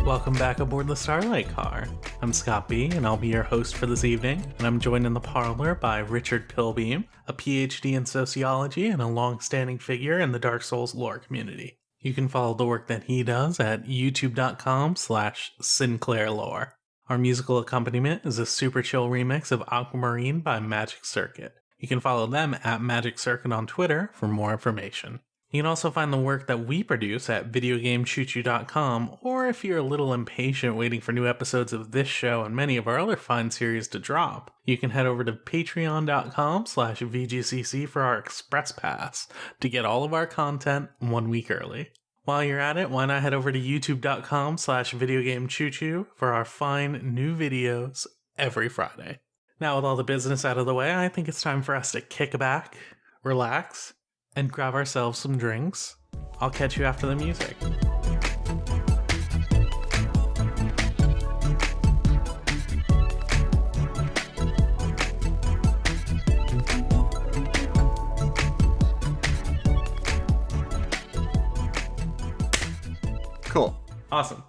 Welcome back aboard the Starlight Car. I'm Scott B, and I'll be your host for this evening, and I'm joined in the parlor by Richard Pilbeam, a PhD in sociology and a long-standing figure in the Dark Souls lore community. You can follow the work that he does at youtube.com/SinclairLore. Our musical accompaniment is a super chill remix of Aquamarine by Magic Circuit. You can follow them at Magic Circuit on Twitter for more information. You can also find the work that we produce at videogamechoochoo.com, or if you're a little impatient waiting for new episodes of this show and many of our other fine series to drop, you can head over to patreon.com/VGCC for our Express Pass to get all of our content 1 week early. While you're at it, why not head over to youtube.com/videogamechoochoo for our fine new videos every Friday. Now with all the business out of the way, I think it's time for us to kick back, relax, and grab ourselves some drinks. I'll catch you after the music. Cool. Awesome.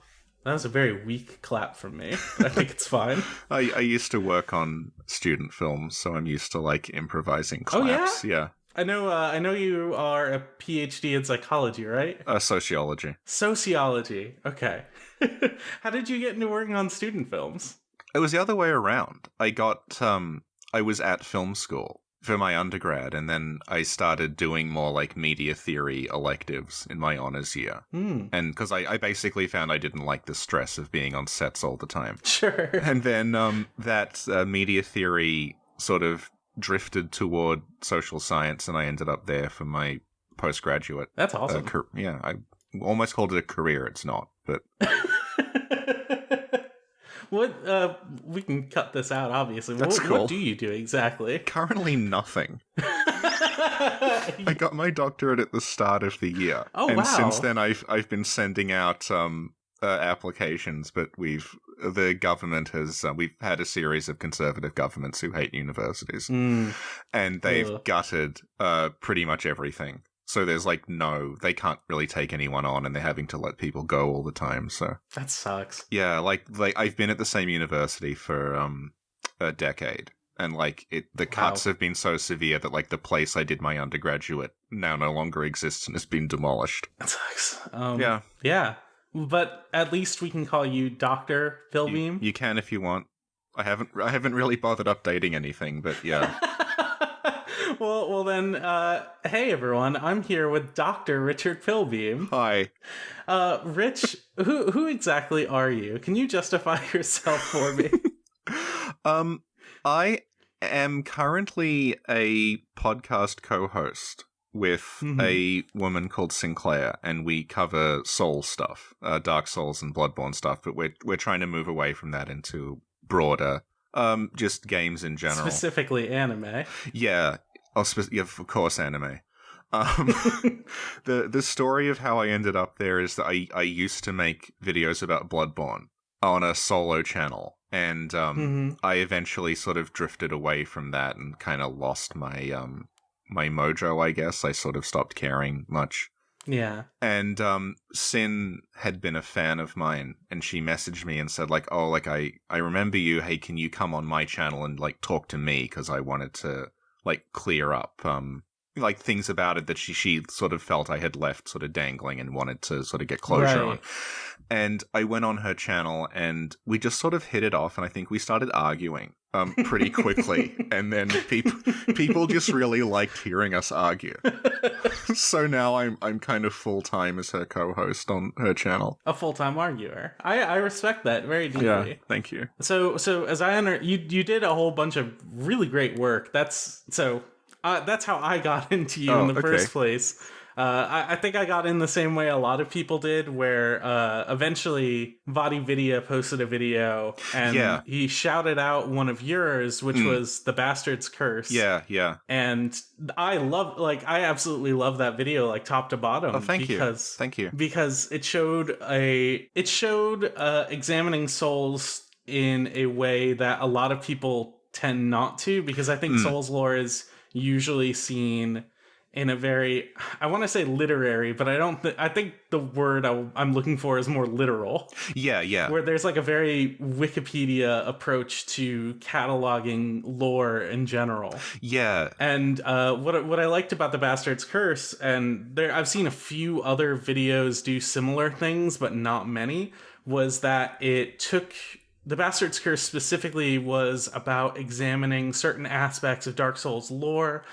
That was a very weak clap from me, but I think it's fine. I used to work on student films, so I'm used to like improvising claps. Oh, yeah? Yeah. I know you are a PhD in psychology, right? Sociology. Sociology. Okay. How did you get into working on student films? It was the other way around. I was at film school for my undergrad, and then I started doing more like media theory electives in my honors year. And because I basically found I didn't like the stress of being on sets all the time. Sure. And then that media theory sort of drifted toward social science, and I ended up there for my postgraduate. That's awesome. Yeah, I almost called it a career. It's not, but... What, we can cut this out, obviously. That's cool. What do you do exactly? Currently nothing. I got my doctorate at the start of the year. Oh, and wow. since then I've been sending out applications, but the government has we've had a series of conservative governments who hate universities, and they've gutted pretty much everything. So there's they can't really take anyone on, and they're having to let people go all the time. So that sucks. Yeah, like I've been at the same university for a decade, and the cuts have been so severe that the place I did my undergraduate now no longer exists and has been demolished. That sucks. Yeah. But at least we can call you Dr. Pilbeam. You can if you want. I haven't really bothered updating anything, but yeah. Well then, hey everyone, I'm here with Dr. Richard Pilbeam. Hi. Rich, who exactly are you? Can you justify yourself for me? I am currently a podcast co-host with a woman called Sinclair, and we cover Soul stuff, Dark Souls and Bloodborne stuff, but we're trying to move away from that into broader, just games in general. Specifically anime. Yeah, of course anime. The story of how I ended up there is that I used to make videos about Bloodborne on a solo channel, and I eventually sort of drifted away from that and kind of lost my my mojo, I guess. I sort of stopped caring much. Yeah. And Sin had been a fan of mine, and she messaged me and said I remember you, hey, can you come on my channel and talk to me, because I wanted to clear up things about it that she sort of felt I had left sort of dangling and wanted to sort of get closure on. And I went on her channel and we just sort of hit it off, and I think we started arguing pretty quickly. And then people just really liked hearing us argue. So now I'm kind of full-time as her co-host on her channel. A full-time arguer. I respect that very deeply. Yeah, thank you. So as you did a whole bunch of really great work. That's how I got into you in the first place. I think I got in the same way a lot of people did, where eventually Vadi Vidya posted a video, and he shouted out one of yours, which was The Bastard's Curse. Yeah. And I absolutely love that video, top to bottom. Oh, thank you. Because it showed examining souls in a way that a lot of people tend not to, because I think Souls lore is usually seen in a very, I want to say literary, but I think the word I'm looking for is more literal. Yeah. Where there's like a very Wikipedia approach to cataloging lore in general. Yeah. And what I liked about the Bastard's Curse, and I've seen a few other videos do similar things, but not many, was that it took the Bastard's Curse specifically was about examining certain aspects of Dark Souls lore,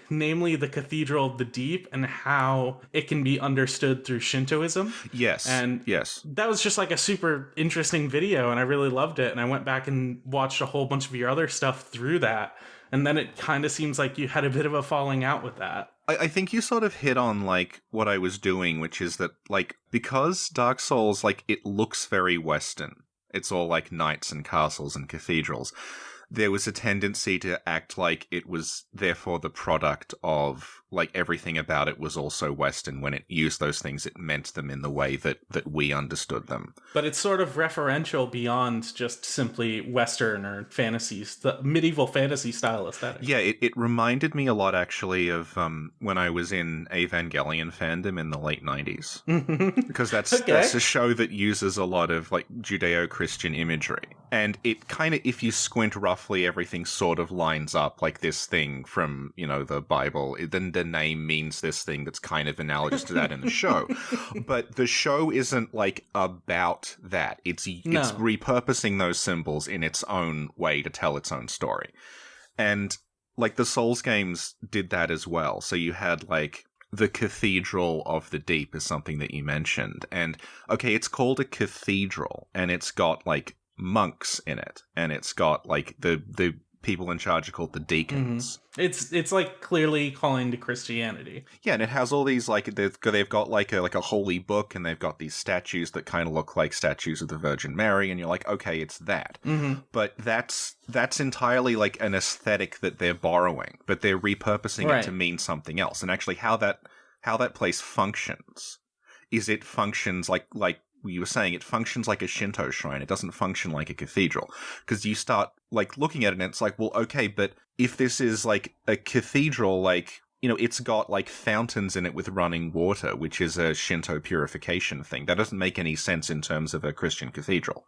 namely the Cathedral of the Deep and how it can be understood through Shintoism. Yes. And yes. that was just like a super interesting video, and I really loved it. And I went back and watched a whole bunch of your other stuff through that. And then it kind of seems like you had a bit of a falling out with that. I think you sort of hit on, like, what I was doing, which is that, like, because Dark Souls, like, it looks very Western. It's all, like, knights and castles and cathedrals. There was a tendency to act like it was, therefore, the product of, like, everything about it was also Western. When it used those things, it meant them in the way that we understood them. But it's sort of referential beyond just simply Western or fantasies, the medieval fantasy style aesthetic. Yeah, it reminded me a lot, actually, of when I was in Evangelion fandom in the late 90s. Because that's a show that uses a lot of, like, Judeo-Christian imagery. And it kind of, if you squint roughly, everything sort of lines up, like this thing from, you know, the Bible. Then the name means this thing that's kind of analogous to that in the show. But the show isn't, like, about that. It's repurposing those symbols in its own way to tell its own story. And, like, the Souls games did that as well. So you had, like, the Cathedral of the Deep is something that you mentioned. And, okay, it's called a cathedral, and it's got, like, monks in it, and it's got, like, the people in charge are called the deacons. It's like clearly calling to Christianity. Yeah, and it has all these, like, they've got like a holy book, and they've got these statues that kind of look like statues of the Virgin Mary, and you're like, okay, it's that. But that's entirely like an aesthetic that they're borrowing, but they're repurposing it to mean something else. And actually, how that place functions is it functions like you were saying, it functions like a Shinto shrine. It doesn't function like a cathedral. Because you start, like, looking at it and it's like, well, okay, but if this is, like, a cathedral, like, you know, it's got, like, fountains in it with running water, which is a Shinto purification thing. That doesn't make any sense in terms of a Christian cathedral.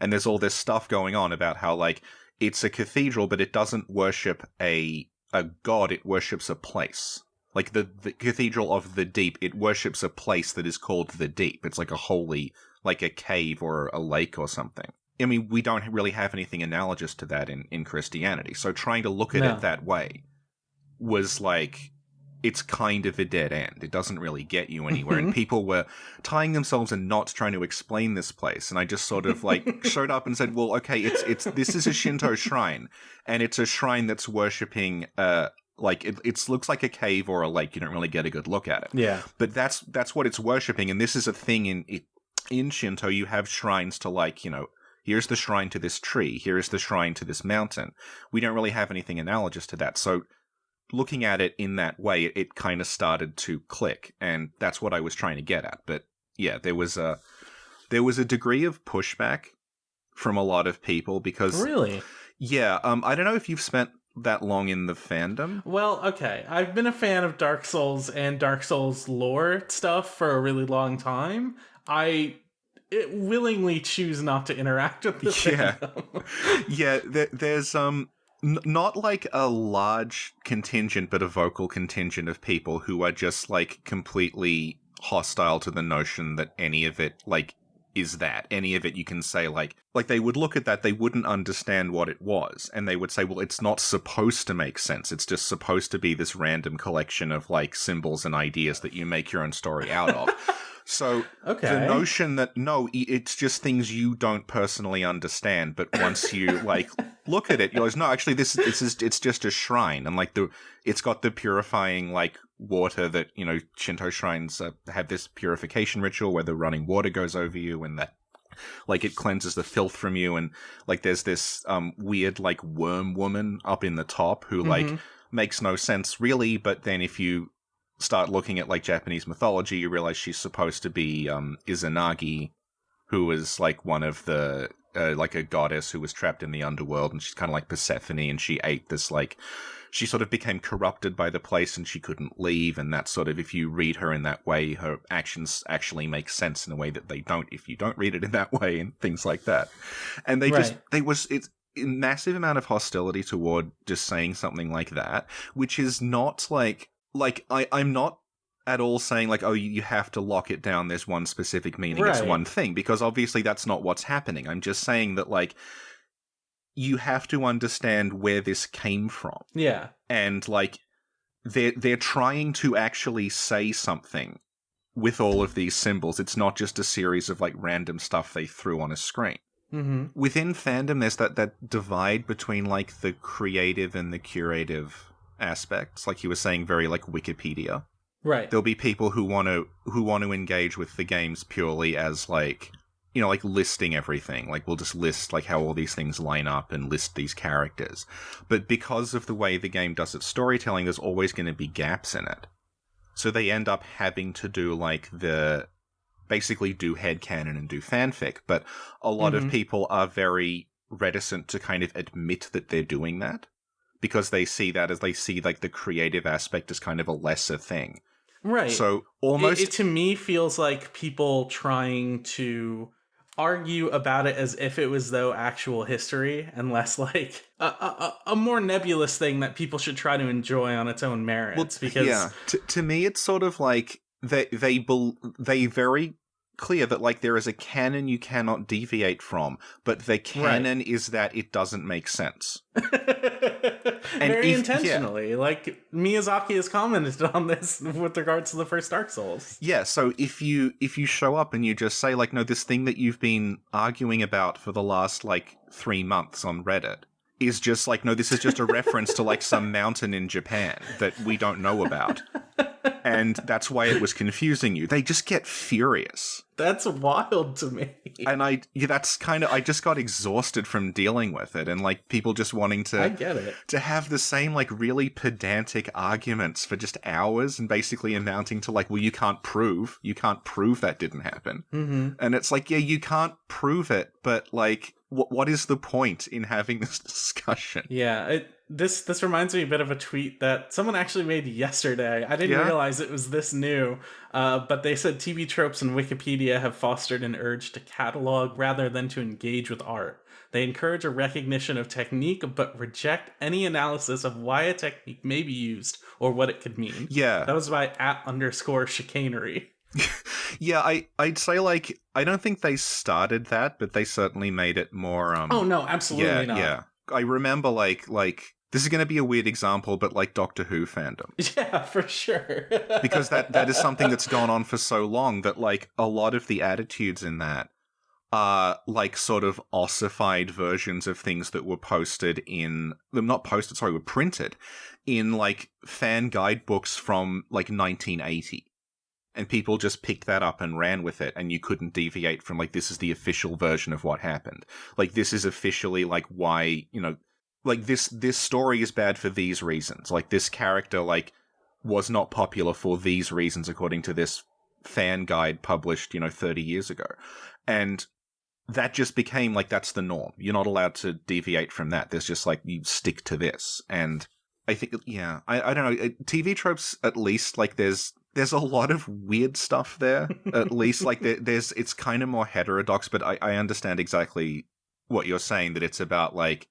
And there's all this stuff going on about how, like, it's a cathedral, but it doesn't worship a god, it worships a place. Like, the Cathedral of the Deep, it worships a place that is called the Deep. It's like a holy, like a cave or a lake or something. I mean, we don't really have anything analogous to that in Christianity. So trying to look at it that way was like, it's kind of a dead end. It doesn't really get you anywhere. And people were tying themselves in knots trying to explain this place. And I just sort of, like, showed up and said, well, okay, this is a Shinto shrine. And it's a shrine that's worshipping, like, it looks like a cave or a lake. You don't really get a good look at it. Yeah. But that's what it's worshipping. And this is a thing in Shinto. You have shrines to, like, you know, here's the shrine to this tree. Here is the shrine to this mountain. We don't really have anything analogous to that. So looking at it in that way, it kind of started to click. And that's what I was trying to get at. But yeah, there was a degree of pushback from a lot of people because... Really? Yeah. I don't know if you've spent that long in the fandom. Well, okay. I've been a fan of Dark Souls and Dark Souls lore stuff for a really long time. I willingly choose not to interact with the fandom. Yeah, there's not like a large contingent, but a vocal contingent of people who are just, like, completely hostile to the notion that any of it, like, is that. Any of it you can say, like they would look at that, they wouldn't understand what it was, and they would say, well, it's not supposed to make sense. It's just supposed to be this random collection of, like, symbols and ideas that you make your own story out of. So the notion that, no, it's just things you don't personally understand, but once you, like, look at it, you're like, no, actually, it's just a shrine, and, like, it's got the purifying, like, water that, you know, Shinto shrines have this purification ritual where the running water goes over you, and that, like, it cleanses the filth from you, and, like, there's this weird, like, worm woman up in the top who, like, makes no sense really, but then if you start looking at, like, Japanese mythology, you realize she's supposed to be Izanagi, who is, like, one of the like a goddess who was trapped in the underworld, and she's kind of like Persephone, and she ate this like. She sort of became corrupted by the place and she couldn't leave, and that sort of, if you read her in that way, her actions actually make sense in a way that they don't if you don't read it in that way, and things like that. And it's a massive amount of hostility toward just saying something like that, which is not I'm not at all saying like, oh, you have to lock it down, there's one specific meaning, it's one thing, because obviously that's not what's happening. I'm just saying that like, you have to understand where this came from. Yeah. And, like, they're trying to actually say something with all of these symbols. It's not just a series of, like, random stuff they threw on a screen. Mm-hmm. Within fandom, there's that divide between, like, the creative and the curative aspects. Like you were saying, very, like, Wikipedia. Right. There'll be people who want to engage with the games purely as, like, you know, like listing everything. Like, we'll just list like how all these things line up and list these characters. But because of the way the game does its storytelling, there's always going to be gaps in it. So they end up having to do like basically do headcanon and do fanfic. But a lot of people are very reticent to kind of admit that they're doing that, because they see that as, they see like the creative aspect as kind of a lesser thing. Right. So almost... It to me feels like people trying to argue about it as if it was though actual history, and less like a more nebulous thing that people should try to enjoy on its own merits. Because yeah, to me it's sort of like they very clear that like there is a canon you cannot deviate from, but the canon is that it doesn't make sense. And very intentionally. Yeah. Like, Miyazaki has commented on this with regards to the first Dark Souls. Yeah, so if you show up and you just say, like, no, this thing that you've been arguing about for the last, like, 3 months on Reddit is just like, no, this is just a reference to, like, some mountain in Japan that we don't know about. And that's why it was confusing you. They just get furious. That's wild to me. And I just got exhausted from dealing with it, and like people just wanting to, I get it, to have the same like really pedantic arguments for just hours, and basically amounting to like, well, you can't prove that didn't happen. Mm-hmm. And it's like, yeah, you can't prove it, but like, what is the point in having this discussion? Yeah, this reminds me a bit of a tweet that someone actually made yesterday. I didn't realize it was this new, but they said TV tropes and Wikipedia have fostered an urge to catalog rather than to engage with art. They encourage a recognition of technique, but reject any analysis of why a technique may be used or what it could mean. Yeah. That was by @_chicanery. Yeah, I'd say, like, I don't think they started that, but they certainly made it more... oh, no, absolutely not. Yeah, I remember, like, this is going to be a weird example, but, like, Doctor Who fandom. Yeah, for sure. Because that is something that's gone on for so long that, like, a lot of the attitudes in that are, like, sort of ossified versions of things that were posted were printed in, like, fan guidebooks from, like, 1980. And people just picked that up and ran with it, and you couldn't deviate from, like, this is the official version of what happened. Like, this is officially, like, why, you know, like, this story is bad for these reasons. Like, this character, like, was not popular for these reasons according to this fan guide published, 30 years ago. And that just became, like, that's the norm. You're not allowed to deviate from that. There's just, like, you stick to this. And I think, yeah, I don't know. TV tropes, at least, like, there's a lot of weird stuff there, at least. Like, it's kind of more heterodox, but I understand exactly what you're saying, that it's about, like,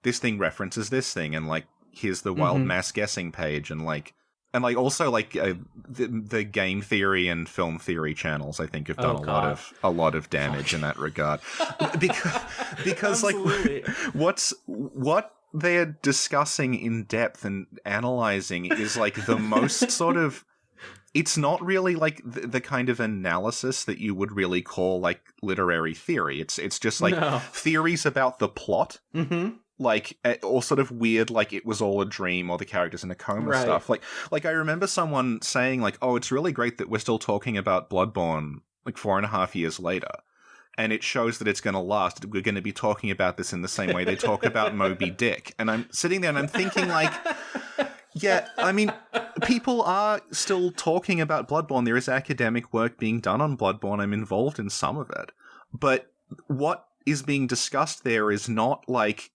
this thing references this thing, and, like, here's the wild mass guessing page, and also, like, the game theory and film theory channels, I think, have done a lot of damage in that regard. Because like, what they're discussing in depth and analyzing is, like, the most sort of... It's not really, like, the kind of analysis that you would really call, like, literary theory. It's just, like, theories about the plot. Mm-hmm. Like, or sort of weird, like, it was all a dream, or the characters in a coma stuff. Like, I remember someone saying, like, oh, it's really great that we're still talking about Bloodborne, like, 4.5 years later. And it shows that it's going to last. We're going to be talking about this in the same way they talk about Moby Dick. And I'm sitting there and I'm thinking, like... Yeah, I mean, people are still talking about Bloodborne. There is academic work being done on Bloodborne. I'm involved in some of it. But what is being discussed there is not like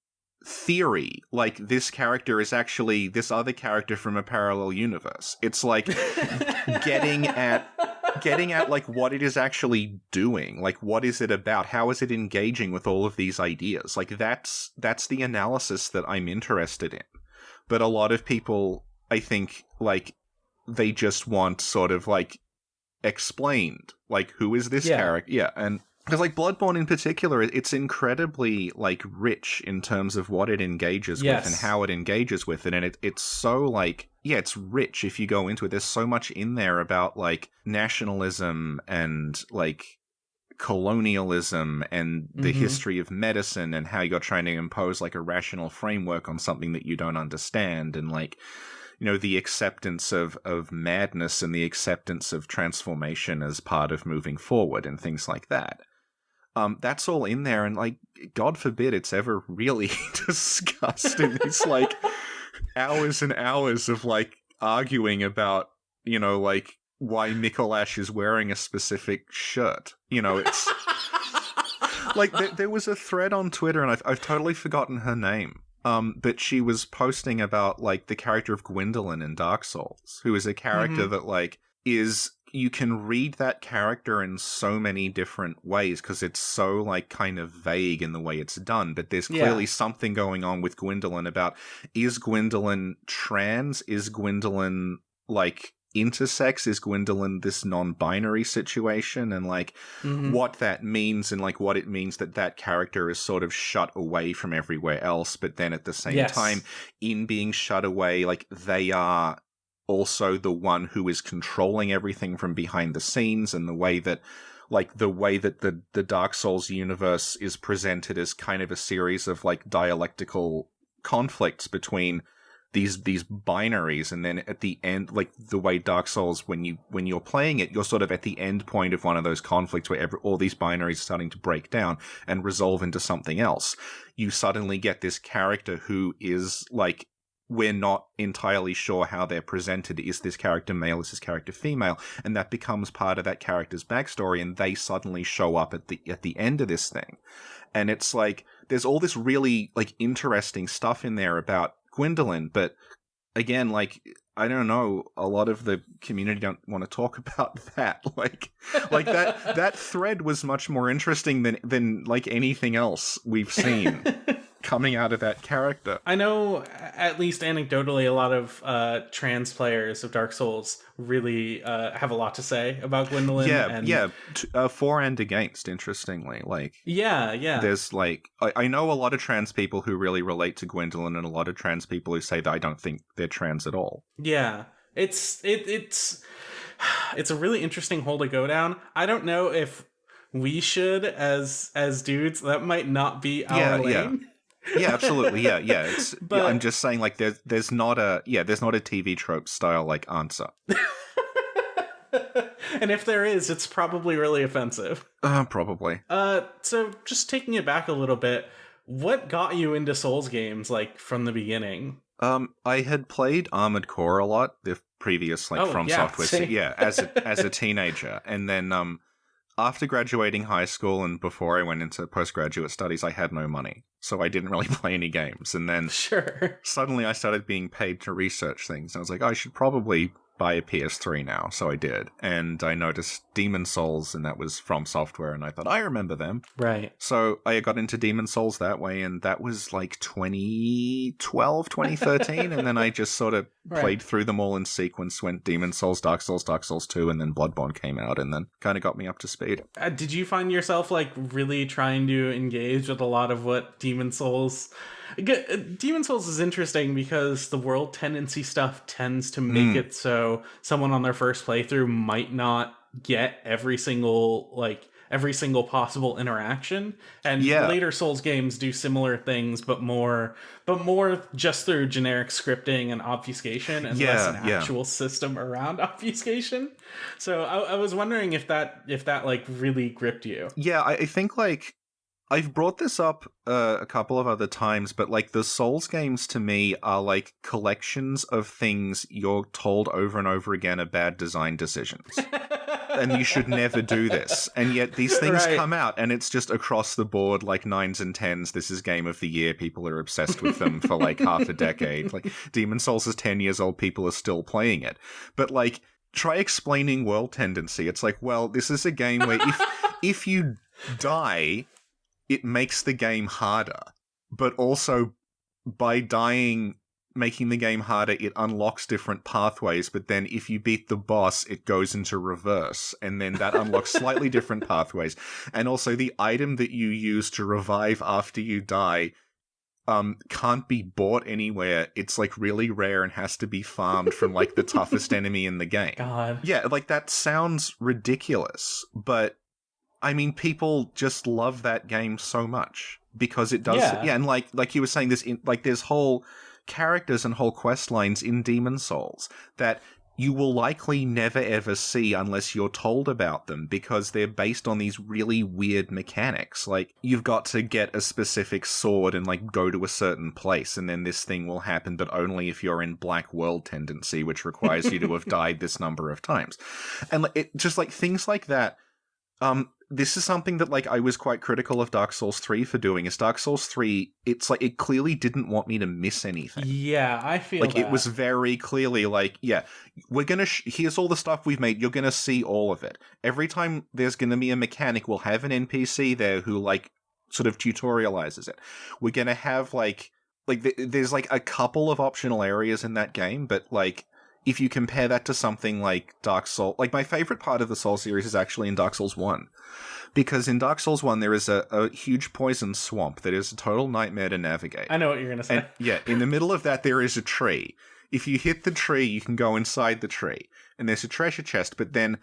theory, like this character is actually this other character from a parallel universe. It's like getting at like what it is actually doing, like what is it about, how is it engaging with all of these ideas. Like that's the analysis that I'm interested in. But a lot of people, I think, like they just want sort of like explained, like who is this character. And because like Bloodborne in particular, it's incredibly like rich in terms of what it engages with and how it engages with it, and it's so like it's rich if you go into it. There's so much in there about like nationalism and like colonialism and the history of medicine and how you're trying to impose like a rational framework on something that you don't understand, and like, you know, the acceptance of madness and the acceptance of transformation as part of moving forward and things like that. That's all in there, and like, God forbid it's ever really discussed in these like hours and hours of like arguing about, you know, like why Mikolash is wearing a specific shirt. You know, it's like there was a thread on Twitter, and I've totally forgotten her name. But she was posting about like the character of Gwendolyn in Dark Souls, who is a character that like is, you can read that character in so many different ways because it's so like kind of vague in the way it's done, but there's clearly something going on with Gwendolyn about, is Gwendolyn trans? Is Gwendolyn like intersex? Is Gwendolyn this non-binary situation? And like what that means, and like what it means that that character is sort of shut away from everywhere else, but then at the same time, in being shut away, like they are also the one who is controlling everything from behind the scenes, and the way that the Dark Souls universe is presented as kind of a series of like dialectical conflicts between these binaries, and then at the end, like the way Dark Souls, when you're playing it, you're sort of at the end point of one of those conflicts where all these binaries are starting to break down and resolve into something else. You suddenly get this character who is like, we're not entirely sure how they're presented. Is this character male? Is this character female? And that becomes part of that character's backstory, and they suddenly show up at the end of this thing. And it's like, there's all this really like interesting stuff in there about Gwendolyn, but again, like, I don't know, a lot of the community don't want to talk about that. Like that thread was much more interesting than like anything else we've seen coming out of that character. I know, at least anecdotally, a lot of trans players of Dark Souls really have a lot to say about Gwendolyn. For and against, interestingly. Like, yeah. There's like, I know a lot of trans people who really relate to Gwendolyn, and a lot of trans people who say that I don't think they're trans at all. Yeah, it's a really interesting hole to go down. I don't know if we should, as dudes, that might not be our lane. Yeah, absolutely. Yeah. It's, but, I'm just saying, like, there's not a TV trope style like answer. And if there is, it's probably really offensive. Probably. So just taking it back a little bit, what got you into Souls games, like, from the beginning? I had played Armored Core a lot, the previous From Software, as a teenager, and then after graduating high school and before I went into postgraduate studies, I had no money, so I didn't really play any games. And then suddenly I started being paid to research things. I was like, I should probably buy a PS3 now, so I did. And I noticed Demon Souls, and that was From Software, and I thought, I remember them. Right. So I got into Demon Souls that way, and that was like 2012, 2013, and then I just sort of played through them all in sequence, went Demon Souls, Dark Souls 2, and then Bloodborne came out, and then kind of got me up to speed. Did you find yourself like really trying to engage with a lot of what Demon Souls is interesting because the world tendency stuff tends to make it so someone on their first playthrough might not get every single possible interaction, and later Souls games do similar things, but more just through generic scripting and obfuscation, and less an actual system around obfuscation. So I was wondering if that like really gripped you. Yeah, I think like I've brought this up a couple of other times, but like the Souls games to me are like collections of things you're told over and over again are bad design decisions. and you should never do this. And yet these things Right. come out, and it's just across the board, like 9s and 10s. This is game of the year. People are obsessed with them for like half a decade. Like Demon's Souls is 10 years old. People are still playing it. But like, try explaining world tendency. It's like, well, this is a game where if you die, it makes the game harder. But also, by dying, making the game harder, it unlocks different pathways, but then if you beat the boss, it goes into reverse, and then that unlocks slightly different pathways. And also, the item that you use to revive after you die can't be bought anywhere. It's like really rare and has to be farmed from like the toughest enemy in the game. God. Yeah, like that sounds ridiculous, but I mean, people just love that game so much because it does. Yeah, and like you were saying, there's whole characters and whole quest lines in Demon's Souls that you will likely never ever see unless you're told about them, because they're based on these really weird mechanics. Like, you've got to get a specific sword and like go to a certain place, and then this thing will happen, but only if you're in Black World Tendency, which requires you to have died this number of times. And it just like things like that. This is something that, like, I was quite critical of Dark Souls 3 for doing, is Dark Souls 3, it's like, it clearly didn't want me to miss anything. Yeah, I feel like, that. it was very clearly like, yeah, we're gonna, here's all the stuff we've made, you're gonna see all of it. Every time there's gonna be a mechanic, we'll have an NPC there who, like, sort of tutorializes it. We're gonna have, like, there's, like, a couple of optional areas in that game, but, like, if you compare that to something like Dark Souls, like, my favorite part of the Souls series is actually in Dark Souls 1. Because in Dark Souls 1, there is a huge poison swamp that is a total nightmare to navigate. I know what you're going to say. And, yeah, in the middle of that, there is a tree. If you hit the tree, you can go inside the tree. And there's a treasure chest, but then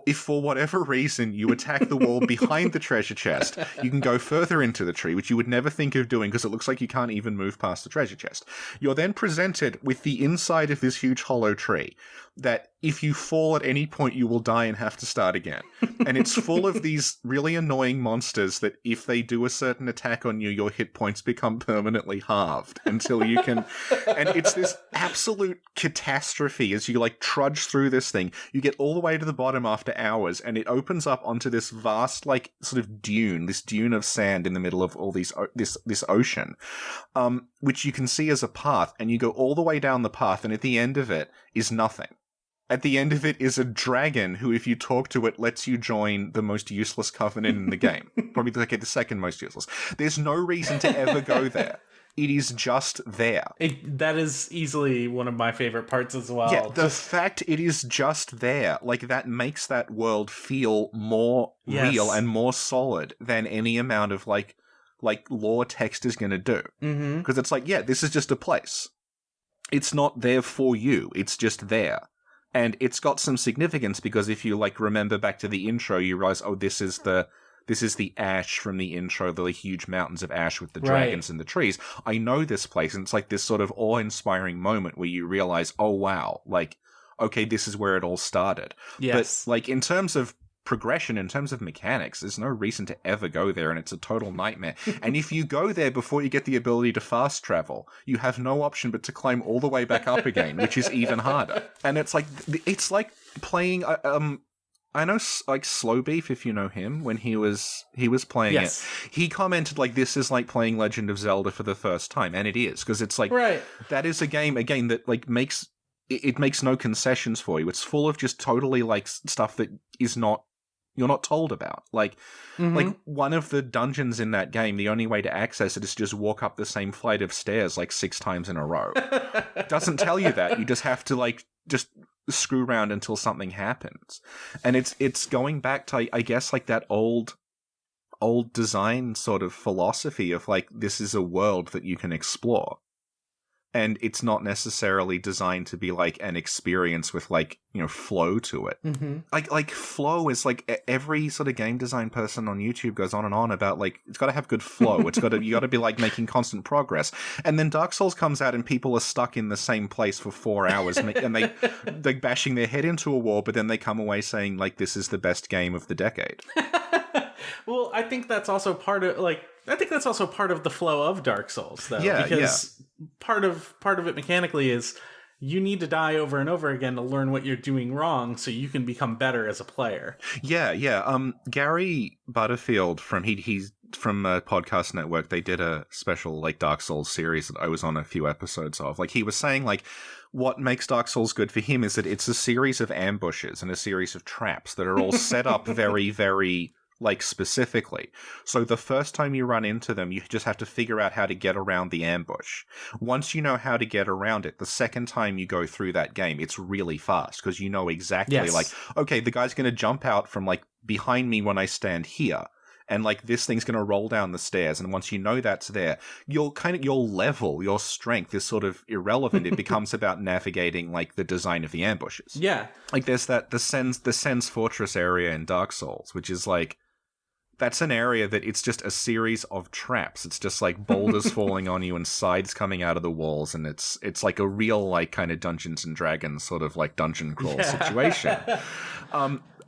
if for whatever reason you attack the wall behind the treasure chest, you can go further into the tree, which you would never think of doing because it looks like you can't even move past the treasure chest. You're then presented with the inside of this huge hollow tree that if you fall at any point, you will die and have to start again. And it's full of these really annoying monsters that if they do a certain attack on you, your hit points become permanently halved until you can... And it's this absolute catastrophe as you, like, trudge through this thing. You get all the way to the bottom after hours, and it opens up onto this vast, like, sort of dune, this dune of sand in the middle of all these this ocean, which you can see as a path, and you go all the way down the path, and at the end of it is nothing. At the end of it is a dragon who, if you talk to it, lets you join the most useless covenant in the game. Probably like the second most useless. There's no reason to ever go there. It is just there. That is easily one of my favorite parts as well. Yeah, the fact it is just there, like, that makes that world feel more real and more solid than any amount of, like lore text is going to do. Because it's like, yeah, this is just a place. It's not there for you. It's just there. And it's got some significance because if you, like, remember back to the intro, you realize, oh, this is the ash from the intro, the huge mountains of ash with the dragons and the trees. I know this place, and it's like this sort of awe-inspiring moment where you realize, oh, wow, like, okay, this is where it all started. Yes. But, like, in terms of progression, in terms of mechanics, there's no reason to ever go there, and it's a total nightmare. And if you go there before you get the ability to fast travel, you have no option but to climb all the way back up again, which is even harder. And it's like playing I know, like, Slow Beef, if you know him, when he was playing it, he commented, like, this is like playing Legend of Zelda for the first time, and it is, because it's like, that is a game, again, that, like, makes no concessions for you. It's full of just totally, like, stuff that is not, you're not told about. Like, like, one of the dungeons in that game, the only way to access it is to just walk up the same flight of stairs, like, 6 times in a row. It doesn't tell you that. You just have to, like, just screw around until something happens. And it's going back to, I guess, like, that old design sort of philosophy of, like, this is a world that you can explore. And it's not necessarily designed to be, like, an experience with, like, you know, flow to it. Like flow is, like, every sort of game design person on YouTube goes on and on about, like, it's got to have good flow. You got to be, like, making constant progress. And then Dark Souls comes out and people are stuck in the same place for 4 hours and they're bashing their head into a wall, but then they come away saying, like, this is the best game of the decade. Well, I think that's also part of the flow of Dark Souls, though. Yeah, because part of it mechanically is you need to die over and over again to learn what you're doing wrong so you can become better as a player. Yeah. Gary Butterfield he's from Podcast Network, they did a special like Dark Souls series that I was on a few episodes of. Like he was saying, like what makes Dark Souls good for him is that it's a series of ambushes and a series of traps that are all set up very, very like specifically. So the first time you run into them, you just have to figure out how to get around the ambush. Once you know how to get around it, the second time you go through that game, it's really fast because you know exactly like, okay, the guy's going to jump out from like behind me when I stand here. And like this thing's going to roll down the stairs. And once you know that's there, your level, your strength is sort of irrelevant. It becomes about navigating like the design of the ambushes. Yeah. Like there's the Sen's Fortress area in Dark Souls, which is like, that's an area that it's just a series of traps. It's just like boulders falling on you and sides coming out of the walls. And it's like a real like kind of Dungeons and Dragons sort of like dungeon crawl situation.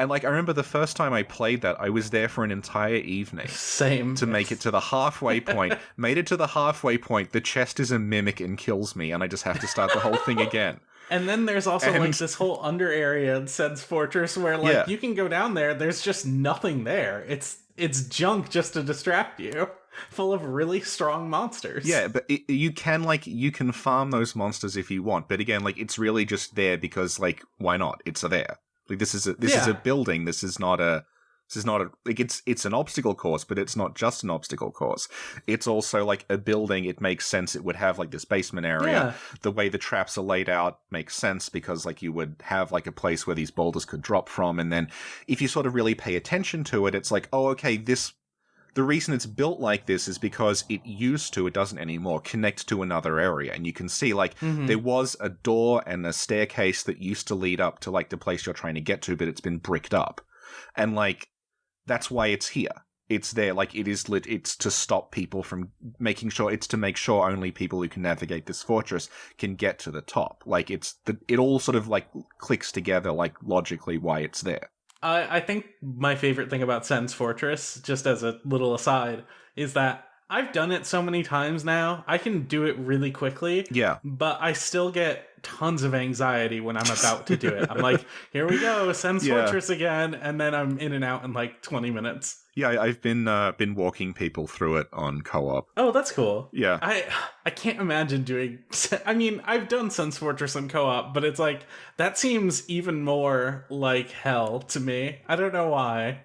And like, I remember the first time I played that, I was there for an entire evening. Same. To make it to the halfway point. Made it to the halfway point, the chest is a mimic and kills me, and I just have to start the whole thing again. And then there's also like this whole under area in Sen's Fortress where like you can go down there, there's just nothing there. It's junk just to distract you. Full of really strong monsters. Yeah, but you can farm those monsters if you want, but again, like it's really just there because like why not? It's there. Like this is a building. This is not like it's an obstacle course, but it's not just an obstacle course. It's also like a building. It makes sense. It would have like this basement area. Yeah. The way the traps are laid out makes sense because like you would have like a place where these boulders could drop from, and then if you sort of really pay attention to it, it's like, oh, okay, the reason it's built like this is because it doesn't anymore, connect to another area. And you can see, like, there was a door and a staircase that used to lead up to, like, the place you're trying to get to, but it's been bricked up. And, like, that's why it's here. It's there, like, it's to stop people from it's to make sure only people who can navigate this fortress can get to the top. Like, it all sort of, like, clicks together, like, logically why it's there. I think my favorite thing about Sen's Fortress, just as a little aside, is that I've done it so many times now, I can do it really quickly. Yeah. But I still get tons of anxiety when I'm about to do it. I'm like, here we go, Sen's Fortress again, and then I'm in and out in like 20 minutes. Yeah, I've been walking people through it on co-op. Oh, that's cool. Yeah. I can't imagine doing... I mean, I've done Sen's Fortress on co-op, but it's like, that seems even more like hell to me. I don't know why.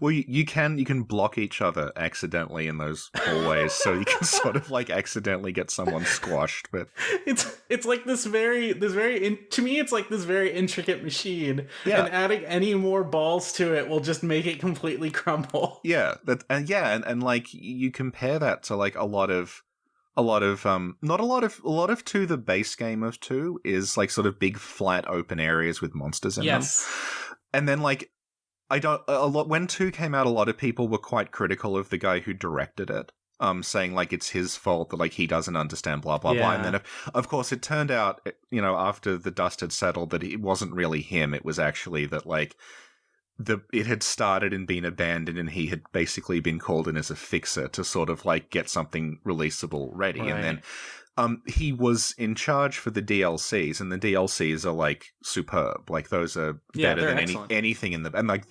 Well, you can block each other accidentally in those hallways, so you can sort of like accidentally get someone squashed. But it's like this very to me it's like this very intricate machine, yeah. And adding any more balls to it will just make it completely crumble. Yeah, and like you compare that to like a lot of not a lot of 2, the base game of 2 is like sort of big flat open areas with monsters in them. And then like when 2 came out, a lot of people were quite critical of the guy who directed it, saying like it's his fault that like he doesn't understand blah blah blah. And then of course it turned out, you know, after the dust had settled, that it wasn't really him. It was actually that like it had started and been abandoned, and he had basically been called in as a fixer to sort of like get something releasable ready. Right. And then he was in charge for the DLCs, and the DLCs are like superb. Like those are better than anything in the, and like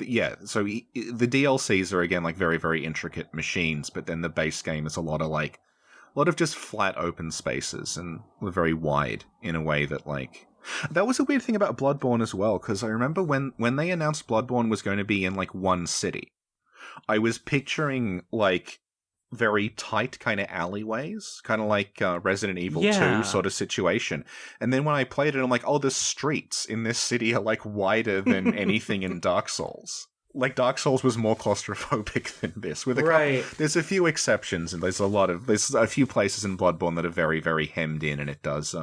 so the DLCs are again like very, very intricate machines, but then the base game is a lot of just flat open spaces, and very wide in a way that like, that was a weird thing about Bloodborne as well, because I remember when they announced Bloodborne was going to be in like one city, I was picturing like very tight kind of alleyways, kind of like Resident Evil 2 sort of situation. And then when I played it, I'm like, oh, the streets in this city are like wider than anything in Dark Souls. Like Dark Souls was more claustrophobic than this. With there's a few exceptions, and there's a few places in Bloodborne that are very, very hemmed in, and it does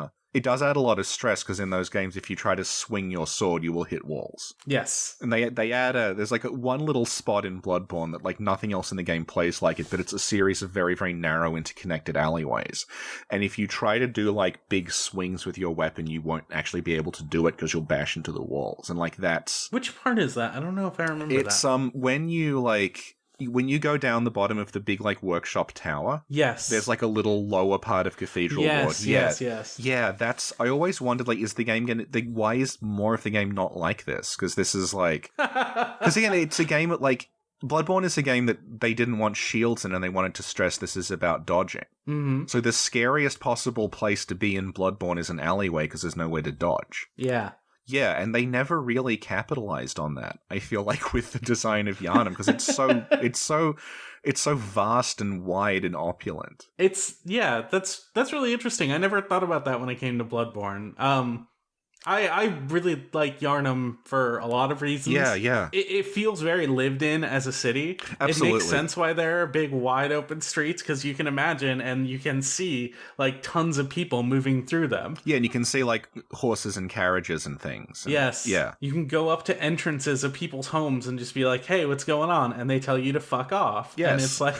add a lot of stress, because in those games, if you try to swing your sword, you will hit walls. Yes. And they add there's like one little spot in Bloodborne that like nothing else in the game plays like it, but it's a series of very, very narrow interconnected alleyways. And if you try to do like big swings with your weapon, you won't actually be able to do it because you'll bash into the walls. And like that's... Which part is that? I don't know if I remember that. It's when you like... when you go down the bottom of the big, like, workshop tower, Yes. there's, like, a little lower part of Cathedral Ward. Yes. Yeah, I always wondered, like, is the game why is more of the game not like this? Because this is, like... Because, again, it's a game that, like... Bloodborne is a game that they didn't want shields in, and they wanted to stress this is about dodging. Mm-hmm. So the scariest possible place to be in Bloodborne is an alleyway, because there's nowhere to dodge. Yeah. Yeah, and they never really capitalized on that, I feel like, with the design of Yharnam, because it's so vast and wide and opulent. That's really interesting. I never thought about that when it came to Bloodborne. I really like Yharnam for a lot of reasons. Yeah. It feels very lived in as a city. Absolutely. It makes sense why there are big, wide open streets, because you can imagine and you can see, like, tons of people moving through them. Yeah, and you can see, like, horses and carriages and things. And, yes. Yeah. You can go up to entrances of people's homes and just be like, hey, what's going on? And they tell you to fuck off. Yes. And it's like...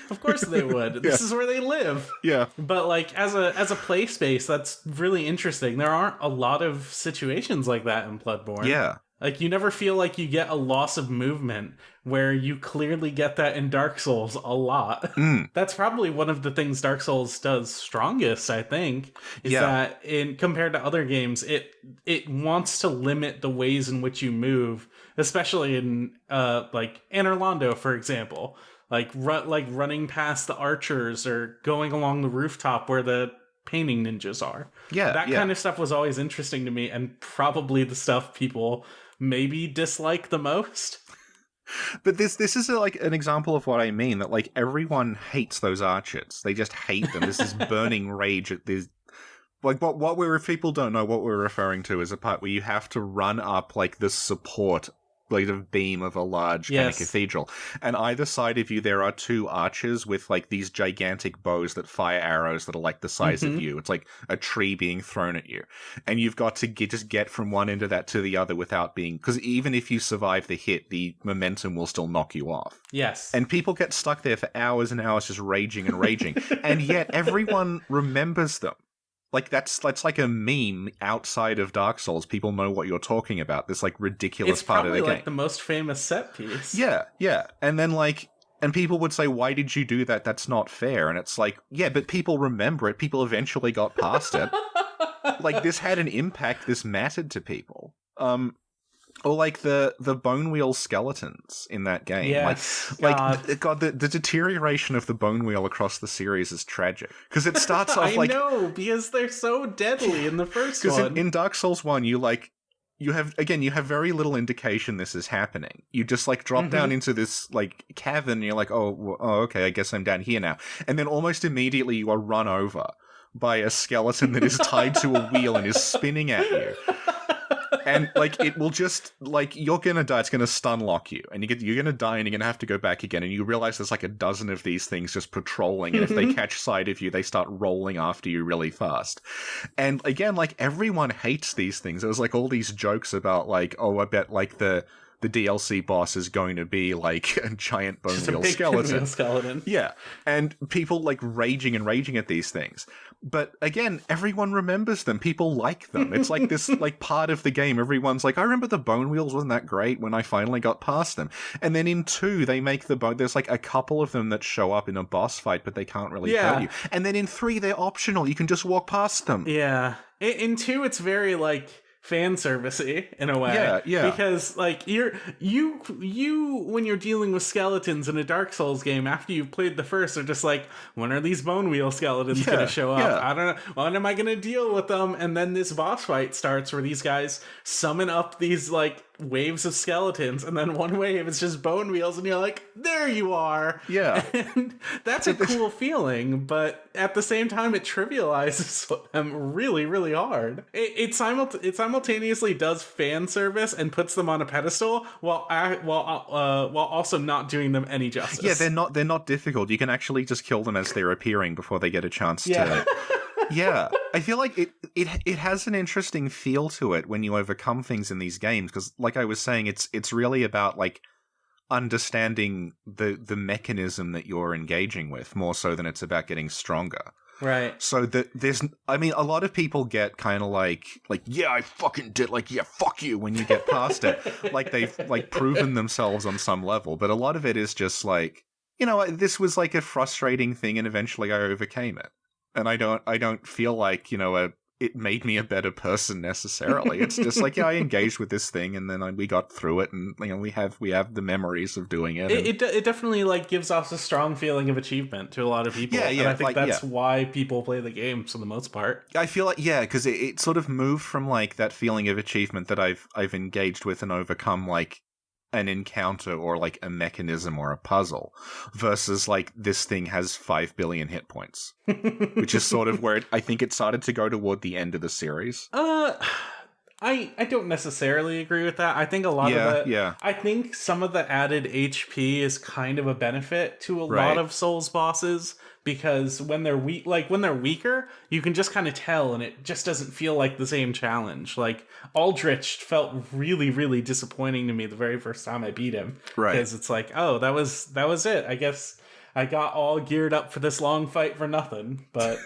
Of course they would. This is where they live. Yeah. But, like, as a play space, that's really interesting. There aren't a lot of situations like that in Bloodborne. Yeah. Like, you never feel like you get a loss of movement, where you clearly get that in Dark Souls a lot. That's probably one of the things Dark Souls does strongest, I think, is that compared to other games, it wants to limit the ways in which you move, especially in, like, Anor Londo, for example. Like running past the archers or going along the rooftop where the painting ninjas are. Yeah, that kind of stuff was always interesting to me, and probably the stuff people maybe dislike the most. But this is like an example of what I mean, that, like, everyone hates those archers. They just hate them. This is burning rage at this. Like, if people don't know, what we're referring to is a part where you have to run up, like, the support of beam of a large kind of cathedral, and either side of you there are two archers with, like, these gigantic bows that fire arrows that are, like, the size of you. It's like a tree being thrown at you, and you've got to just get from one end of that to the other without being, because even if you survive the hit, the momentum will still knock you off. Yes. And people get stuck there for hours and hours just raging and raging, and yet everyone remembers them. Like, that's like a meme outside of Dark Souls. People know what you're talking about. This, like, ridiculous part of the game. It's probably, like, the most famous set piece. Yeah. And then, like, and people would say, why did you do that? That's not fair. And it's like, yeah, but people remember it. People eventually got past it. Like, this had an impact. This mattered to people. Or, like, the bone wheel skeletons in that game. Yes. The deterioration of the bone wheel across the series is tragic. Because it starts off like... I know, because they're so deadly in the first one. Because in Dark Souls 1, you have very little indication this is happening. You just, like, drop down into this, like, cavern, and you're like, oh, okay, I guess I'm down here now. And then almost immediately you are run over by a skeleton that is tied to a wheel and is spinning at you. And, like, it will just, like, you're gonna die, it's gonna stun lock you, and you're gonna die, and you're gonna have to go back again, and you realize there's, like, a dozen of these things just patrolling, and if they catch sight of you, they start rolling after you really fast. And, again, like, everyone hates these things. There was, like, all these jokes about, like, oh, I bet, like, the DLC boss is going to be, like, a giant bone wheel skeleton. Yeah. And people, like, raging at these things. But, again, everyone remembers them. People like them. It's like this, like, part of the game. Everyone's like, I remember the bone wheels wasn't that great when I finally got past them. And then in 2, they make there's, like, a couple of them that show up in a boss fight, but they can't really hurt you. And then in 3, they're optional. You can just walk past them. Yeah. In 2, it's very, like, fan servicey in a way. Yeah. Because, like, you when you're dealing with skeletons in a Dark Souls game, after you've played the first, are just like, when are these bone wheel skeletons gonna show up? Yeah. I don't know. When am I gonna deal with them? And then this boss fight starts where these guys summon up these, like, waves of skeletons, and then one wave is just bone wheels, and you're like, there you are. Yeah. And that's a cool feeling, but at the same time, it trivializes them really, really hard. It simultaneously does fan service and puts them on a pedestal while also not doing them any justice. Yeah, they're not difficult. You can actually just kill them as they're appearing before they get a chance to... Yeah, I feel like it has an interesting feel to it when you overcome things in these games, because, like I was saying, it's really about, like, understanding the mechanism that you're engaging with, more so than it's about getting stronger. Right. So there's, I mean, a lot of people get kind of like, yeah, I fucking did, like, yeah, fuck you when you get past it. Like, they've, like, proven themselves on some level. But a lot of it is just like, you know, this was, like, a frustrating thing, and eventually I overcame it. And I don't feel like, you know, it made me a better person necessarily. It's just like, yeah, I engaged with this thing, and then we got through it, and, you know, we have the memories of doing it. It definitely, like, gives off a strong feeling of achievement to a lot of people. Yeah, and I think like, that's why people play the game for the most part. I feel like, yeah, because it sort of moved from, like, that feeling of achievement that I've engaged with and overcome, like, an encounter or, like, a mechanism or a puzzle, versus, like, this thing has 5 billion hit points, which is sort of where I think it started to go toward the end of the series. I don't necessarily agree with that. I think a lot of it... Yeah. I think some of the added HP is kind of a benefit to a lot of Souls bosses, because when they're weak, like, when they're weaker, you can just kind of tell, and it just doesn't feel like the same challenge. Like, Aldrich felt really, really disappointing to me the very first time I beat him. Right. Because it's like, oh, that was it. I guess I got all geared up for this long fight for nothing. But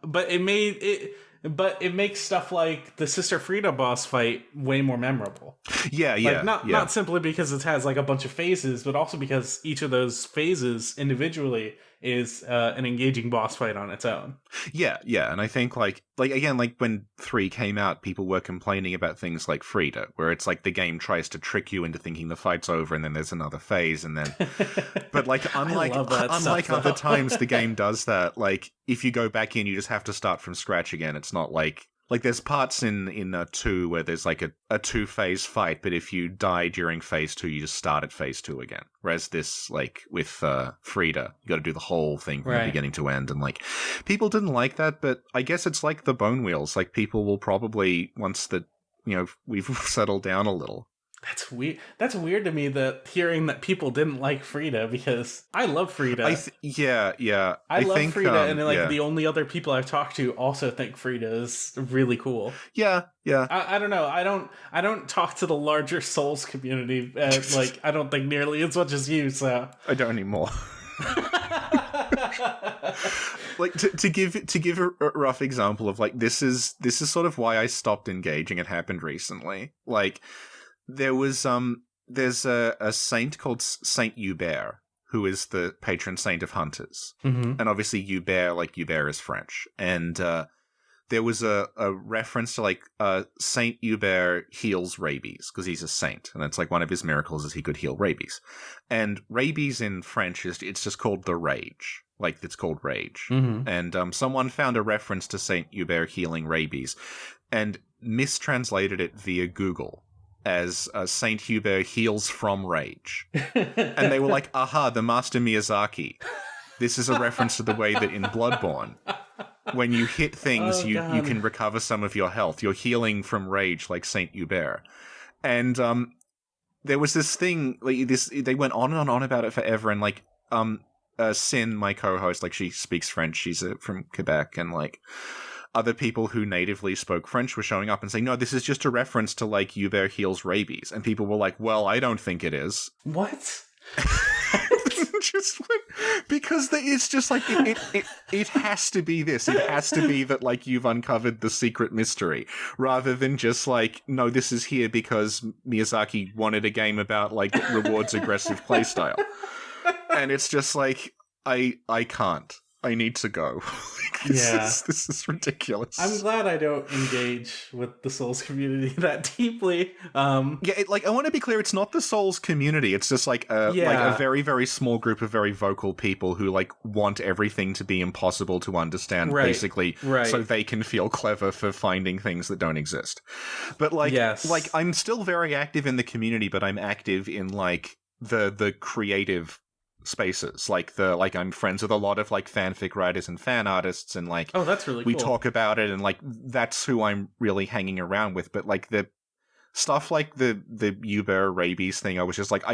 But it makes stuff like the Sister Frida boss fight way more memorable. Yeah. Like, not simply because it has, like, a bunch of phases, but also because each of those phases individually is an engaging boss fight on its own. Yeah, and I think, like again, like, when 3 came out, people were complaining about things like Frida, where it's like the game tries to trick you into thinking the fight's over, and then there's another phase, and then... But, like, unlike other times the game does that, like, if you go back in, you just have to start from scratch again. It's not like... Like, there's parts in 2 where there's, like, a 2-phase fight, but if you die during phase 2, you just start at phase 2 again. Whereas this, like, with Frida, you gotta do the whole thing from the beginning to end. And, like, people didn't like that, but I guess it's like the bone wheels. Like, people will probably, once that, you know, we've settled down a little. That's weird. That's weird to me, that hearing that people didn't like Frida, because I love Frida. I love think, Frida, and like the only other people I've talked to also think Frida is really cool. Yeah. I don't know. I don't talk to the larger Souls community, like, I don't think nearly as much as you. So I don't anymore. Like, to give a rough example of, like, this is sort of why I stopped engaging. It happened recently. Like, there was there's a saint called Saint Hubert, who is the patron saint of hunters. Mm-hmm. And obviously Hubert is French. And there was a reference to, like, Saint Hubert heals rabies, because he's a saint, and it's like one of his miracles is he could heal rabies. And rabies in French it's just called the rage. Like, it's called rage. Mm-hmm. And someone found a reference to Saint Hubert healing rabies and mistranslated it via Google as Saint Hubert heals from rage. And they were like, aha, the Master Miyazaki. This is a reference to the way that in Bloodborne, when you hit things, you can recover some of your health. You're healing from rage like Saint Hubert. And there was this thing, like, they went on and on about it forever, and, like, Sin, my co-host, like, she speaks French, she's from Quebec, and, like, other people who natively spoke French were showing up and saying, no, this is just a reference to, like, Hubert heals rabies. And people were like, well, I don't think it is. What? Because it's just like, it has to be this. It has to be that, like, you've uncovered the secret mystery, rather than just like, no, this is here because Miyazaki wanted a game about, like, rewards aggressive playstyle. And it's just like, I can't. I need to go. This is ridiculous. I'm glad I don't engage with the Souls community that deeply. I want to be clear, it's not the Souls community. It's just like a very, very small group of very vocal people who, like, want everything to be impossible to understand, basically, so they can feel clever for finding things that don't exist. But, like, like, I'm still very active in the community, but I'm active in, like, the creative spaces, like I'm friends with a lot of, like, fanfic writers and fan artists, and, like, oh, that's really cool. We talk about it, and, like, that's who I'm really hanging around with. But, like, the stuff like the Uber rabies thing, I was just like,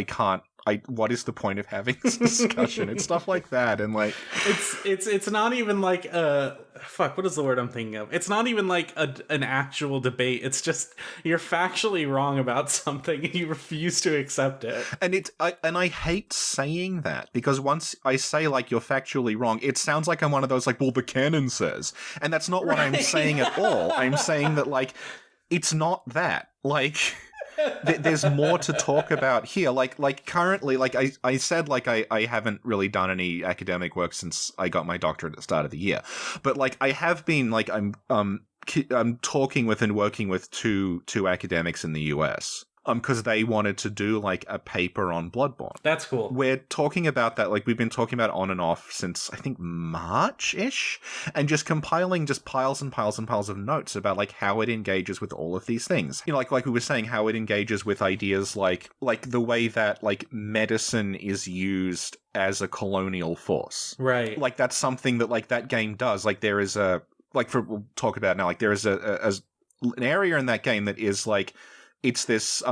what is the point of having this discussion? It's stuff like that, and like it's not even like what is the word I'm thinking of? It's not even like an actual debate. It's just you're factually wrong about something and you refuse to accept it. And I hate saying that, because once I say like you're factually wrong, it sounds like I'm one of those like, well, the canon says, and that's not what I'm saying at all. I'm saying that like it's not that, like. There's more to talk about here. Like currently, like I said, like I haven't really done any academic work since I got my doctorate at the start of the year. But like I have been, like I'm talking with and working with two academics in the US. Because they wanted to do like a paper on Bloodborne. That's cool. We're talking about that, like we've been talking about on and off since I think March-ish, and just compiling just piles and piles and piles of notes about like how it engages with all of these things. You know, like we were saying, how it engages with ideas like the way that like medicine is used as a colonial force. Right. Like that's something that like that game does. Like there is a we'll talk about now. Like there is an area in that game that is like. It's this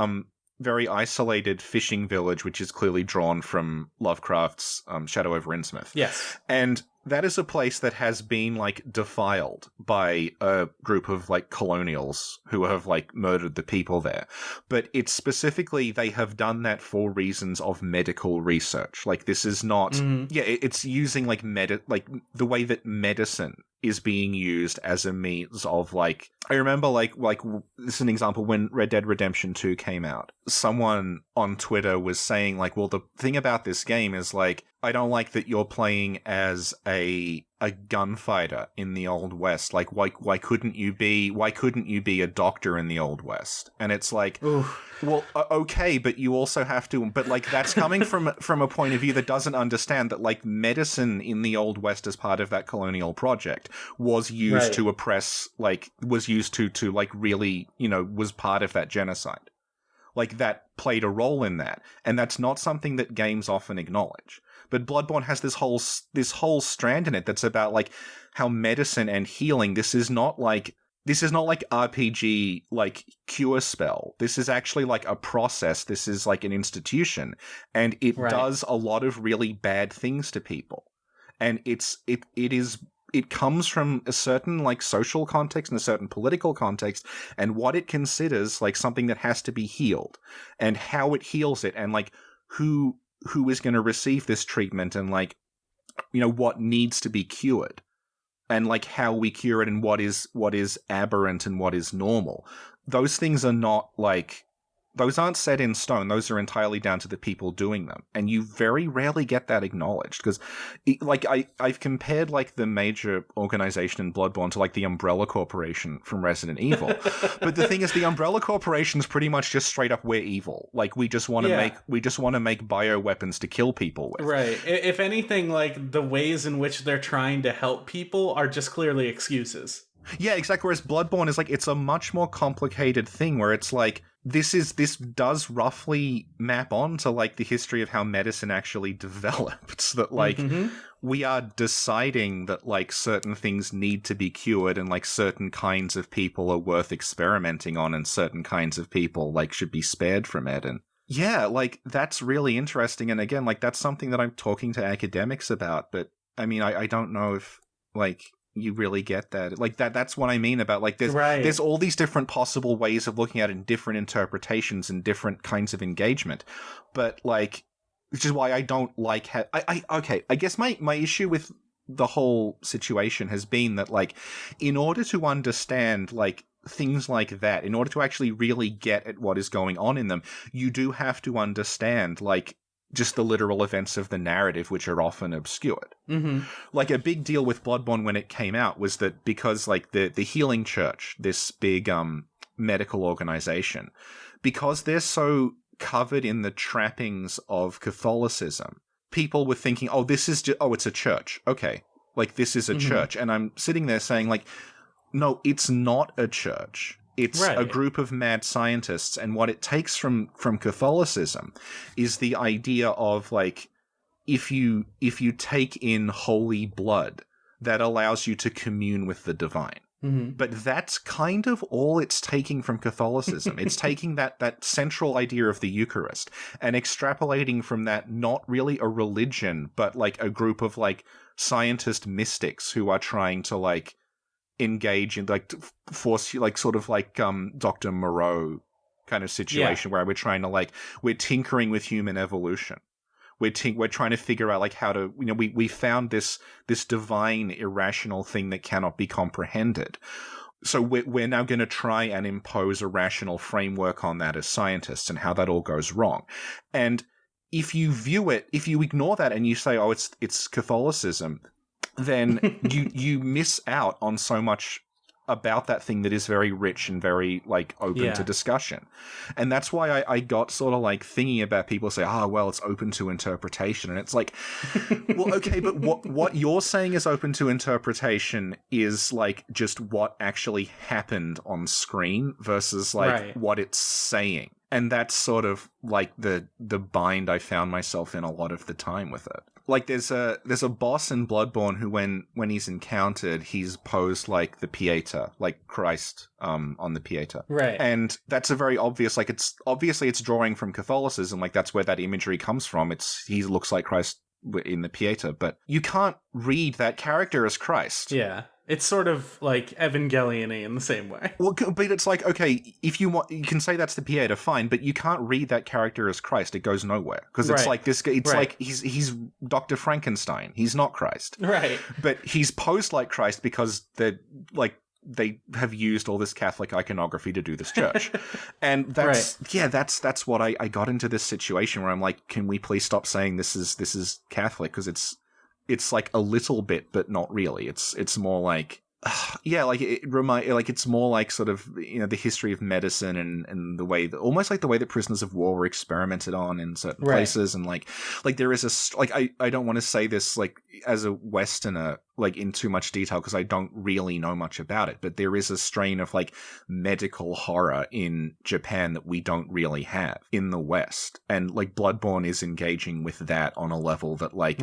very isolated fishing village, which is clearly drawn from Lovecraft's Shadow over Innsmouth. Yes. And that is a place that has been, like, defiled by a group of, like, colonials who have, like, murdered the people there. But it's specifically, they have done that for reasons of medical research. Like, this is not... Yeah, it's using, like, the way that medicine is being used as a means of, like... I remember, like this is an example, when Red Dead Redemption 2 came out, someone on Twitter was saying, like, well, the thing about this game is, like, I don't like that you're playing as a gunfighter in the Old West. Like, why couldn't you be a doctor in the Old West? And it's like, oof. Well, okay, but you also have to, but like that's coming from a point of view that doesn't understand that like medicine in the Old West as part of that colonial project was used to oppress, like was used to like really, you know, was part of that genocide. Like that played a role in that. And that's not something that games often acknowledge. But Bloodborne has this whole strand in it that's about like how medicine and healing, this is not like RPG like cure spell. This is actually like a process. This is like an institution, and it does a lot of really bad things to people. And it comes from a certain like social context and a certain political context, and what it considers like something that has to be healed, and how it heals it, and like who is going to receive this treatment, and like, you know, what needs to be cured, and like how we cure it, and what is aberrant and what is normal. Those things are not like, those aren't set in stone. Those are entirely down to the people doing them. And you very rarely get that acknowledged. Because, like, I've compared, like, the major organization in Bloodborne to, like, the Umbrella Corporation from Resident Evil. But the thing is, the Umbrella Corporation is pretty much just straight up, we're evil. Like, we just want to make bioweapons to kill people with. Right. If anything, like, the ways in which they're trying to help people are just clearly excuses. Yeah, exactly. Whereas Bloodborne is, like, it's a much more complicated thing where it's, like, this does roughly map on to like the history of how medicine actually developed. That like we are deciding that like certain things need to be cured, and like certain kinds of people are worth experimenting on, and certain kinds of people like should be spared from it. And yeah, like that's really interesting. And again, like that's something that I'm talking to academics about. But I mean, I don't know if like you really get that. Like that's what I mean about like there's all these different possible ways of looking at it, and different interpretations and different kinds of engagement. But like, which is why I don't like I guess my issue with the whole situation has been that like, in order to understand like things like that, in order to actually really get at what is going on in them, you do have to understand like just the literal events of the narrative, which are often obscured. Like a big deal with Bloodborne when it came out was that because like the Healing Church, this big medical organization, because they're so covered in the trappings of Catholicism, people were thinking, oh, this is just, oh, it's a church. Okay. Like this is a church. And I'm sitting there saying like, no, it's not a church. It's a group of mad scientists, and what it takes from Catholicism is the idea of like, if you take in holy blood, that allows you to commune with the divine. But that's kind of all it's taking from Catholicism. It's taking that central idea of the Eucharist and extrapolating from that not really a religion, but like a group of like scientist mystics who are trying to like engage in like force you like sort of like Dr. Moreau kind of situation where we're trying to like we're tinkering with human evolution. We're trying to figure out like how to, you know, we found this divine irrational thing that cannot be comprehended. So we're now going to try and impose a rational framework on that as scientists, and how that all goes wrong. And if you ignore that and you say, oh, it's Catholicism, then you miss out on so much about that thing that is very rich and very like open to discussion. And that's why I got sort of like thinking about people say, well, it's open to interpretation. And it's like, well, okay, but what you're saying is open to interpretation is like just what actually happened on screen versus like what it's saying. And that's sort of like the bind I found myself in a lot of the time with it. Like there's a boss in Bloodborne who when he's encountered, he's posed like the Pieta, like Christ on the Pieta. Right. And that's a very obvious, like it's drawing from Catholicism, like that's where that imagery comes from. He looks like Christ in the Pieta, but you can't read that character as Christ. Yeah. It's sort of like Evangelion-y in the same way. Well, but it's like, okay, if you want, you can say that's the Pieta, fine, but you can't read that character as Christ. It goes nowhere. Because it's like this guy, it's like he's Dr. Frankenstein. He's not Christ. Right. But he's posed like Christ because they have used all this Catholic iconography to do this church. And that's what I got into this situation where I'm like, can we please stop saying this is Catholic? Because it's like a little bit, but not really. It's more like, it's more like sort of, you know, the history of medicine and the way that, almost like the way that prisoners of war were experimented on in certain places. And like there is I don't want to say this like as a Westerner, like in too much detail, because I don't really know much about it, but there is a strain of like medical horror in Japan that we don't really have in the West. And like Bloodborne is engaging with that on a level that like,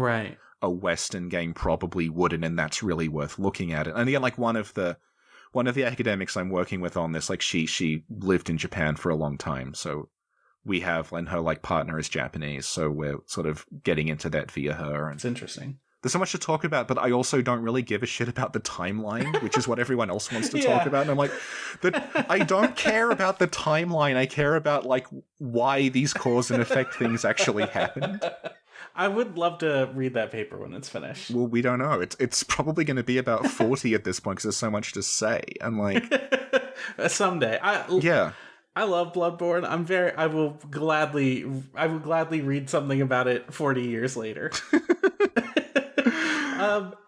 a Western game probably wouldn't, and that's really worth looking at it. And again, like one of the academics I'm working with on this, like she lived in Japan for a long time, so we have, and her like partner is Japanese, so we're sort of getting into that via her. And it's interesting. There's so much to talk about, but I also don't really give a shit about the timeline, which is what everyone else wants to talk about. And I'm like, I don't care about the timeline. I care about like why these cause and effect things actually happened. I would love to read that paper when it's finished. Well, we don't know. It's probably going to be about 40 at this point because there's so much to say. And like someday, I love Bloodborne. I will gladly read something about it 40 years later.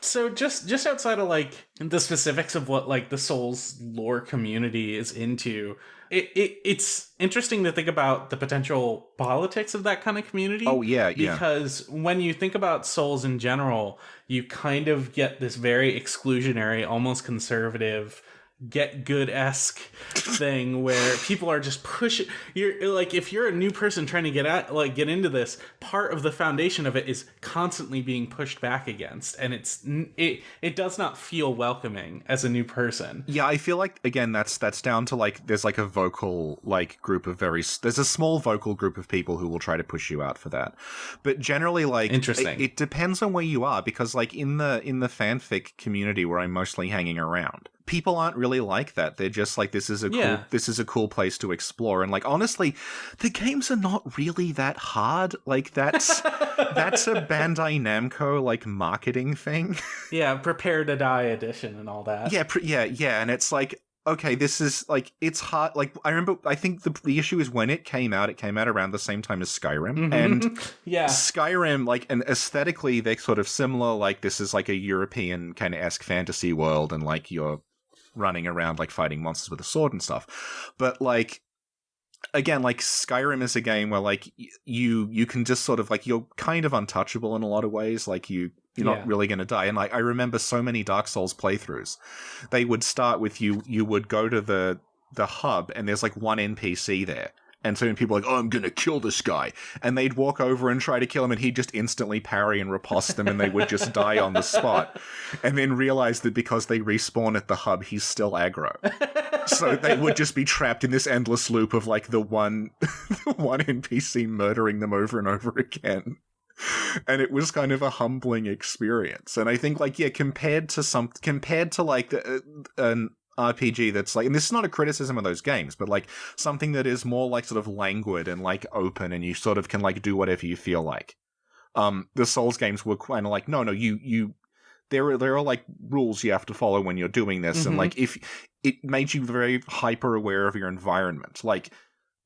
So just outside of like the specifics of what like the Souls lore community is into, it's interesting to think about the potential politics of that kind of community. Oh yeah, because when you think about Souls in general, you kind of get this very exclusionary, almost conservative, get good-esque thing where people are just pushing. You're like, if you're a new person trying to get into this, part of the foundation of it is constantly being pushed back against, and it does not feel welcoming as a new person. Yeah, I feel like again that's down to like there's like a vocal like group of there's a small vocal group of people who will try to push you out for that, but generally like interesting. It depends on where you are, because like in the fanfic community where I'm mostly hanging around, people aren't really like that. They're just like, this is a cool place to explore. And like, honestly, the games are not really that hard. Like that's a Bandai Namco like marketing thing. Yeah, Prepare to Die edition and all that. Yeah. And it's like, okay, this is like, it's hard. Like I think the issue is when it came out around the same time as Skyrim. Mm-hmm. And Skyrim, like, and aesthetically they're sort of similar. Like this is like a European kind of esque fantasy world, and like you're running around like fighting monsters with a sword and stuff. But like, again, like Skyrim is a game where like you can just sort of like, you're kind of untouchable in a lot of ways. Like you're not really going to die. And like, I remember so many Dark Souls playthroughs, they would start with you would go to the hub and there's like one NPC there. And so when people are like, oh, I'm going to kill this guy. And they'd walk over and try to kill him, and he'd just instantly parry and riposte them, and they would just die on the spot. And then realize that because they respawn at the hub, he's still aggro. So they would just be trapped in this endless loop of, like, the one NPC murdering them over and over again. And it was kind of a humbling experience. And I think, like, yeah, compared to like an RPG that's like, and this is not a criticism of those games, but like something that is more like sort of languid and like open, and you sort of can like do whatever you feel like. The Souls games were kind of like, no, there are like rules you have to follow when you're doing this, and like if it made you very hyper aware of your environment, like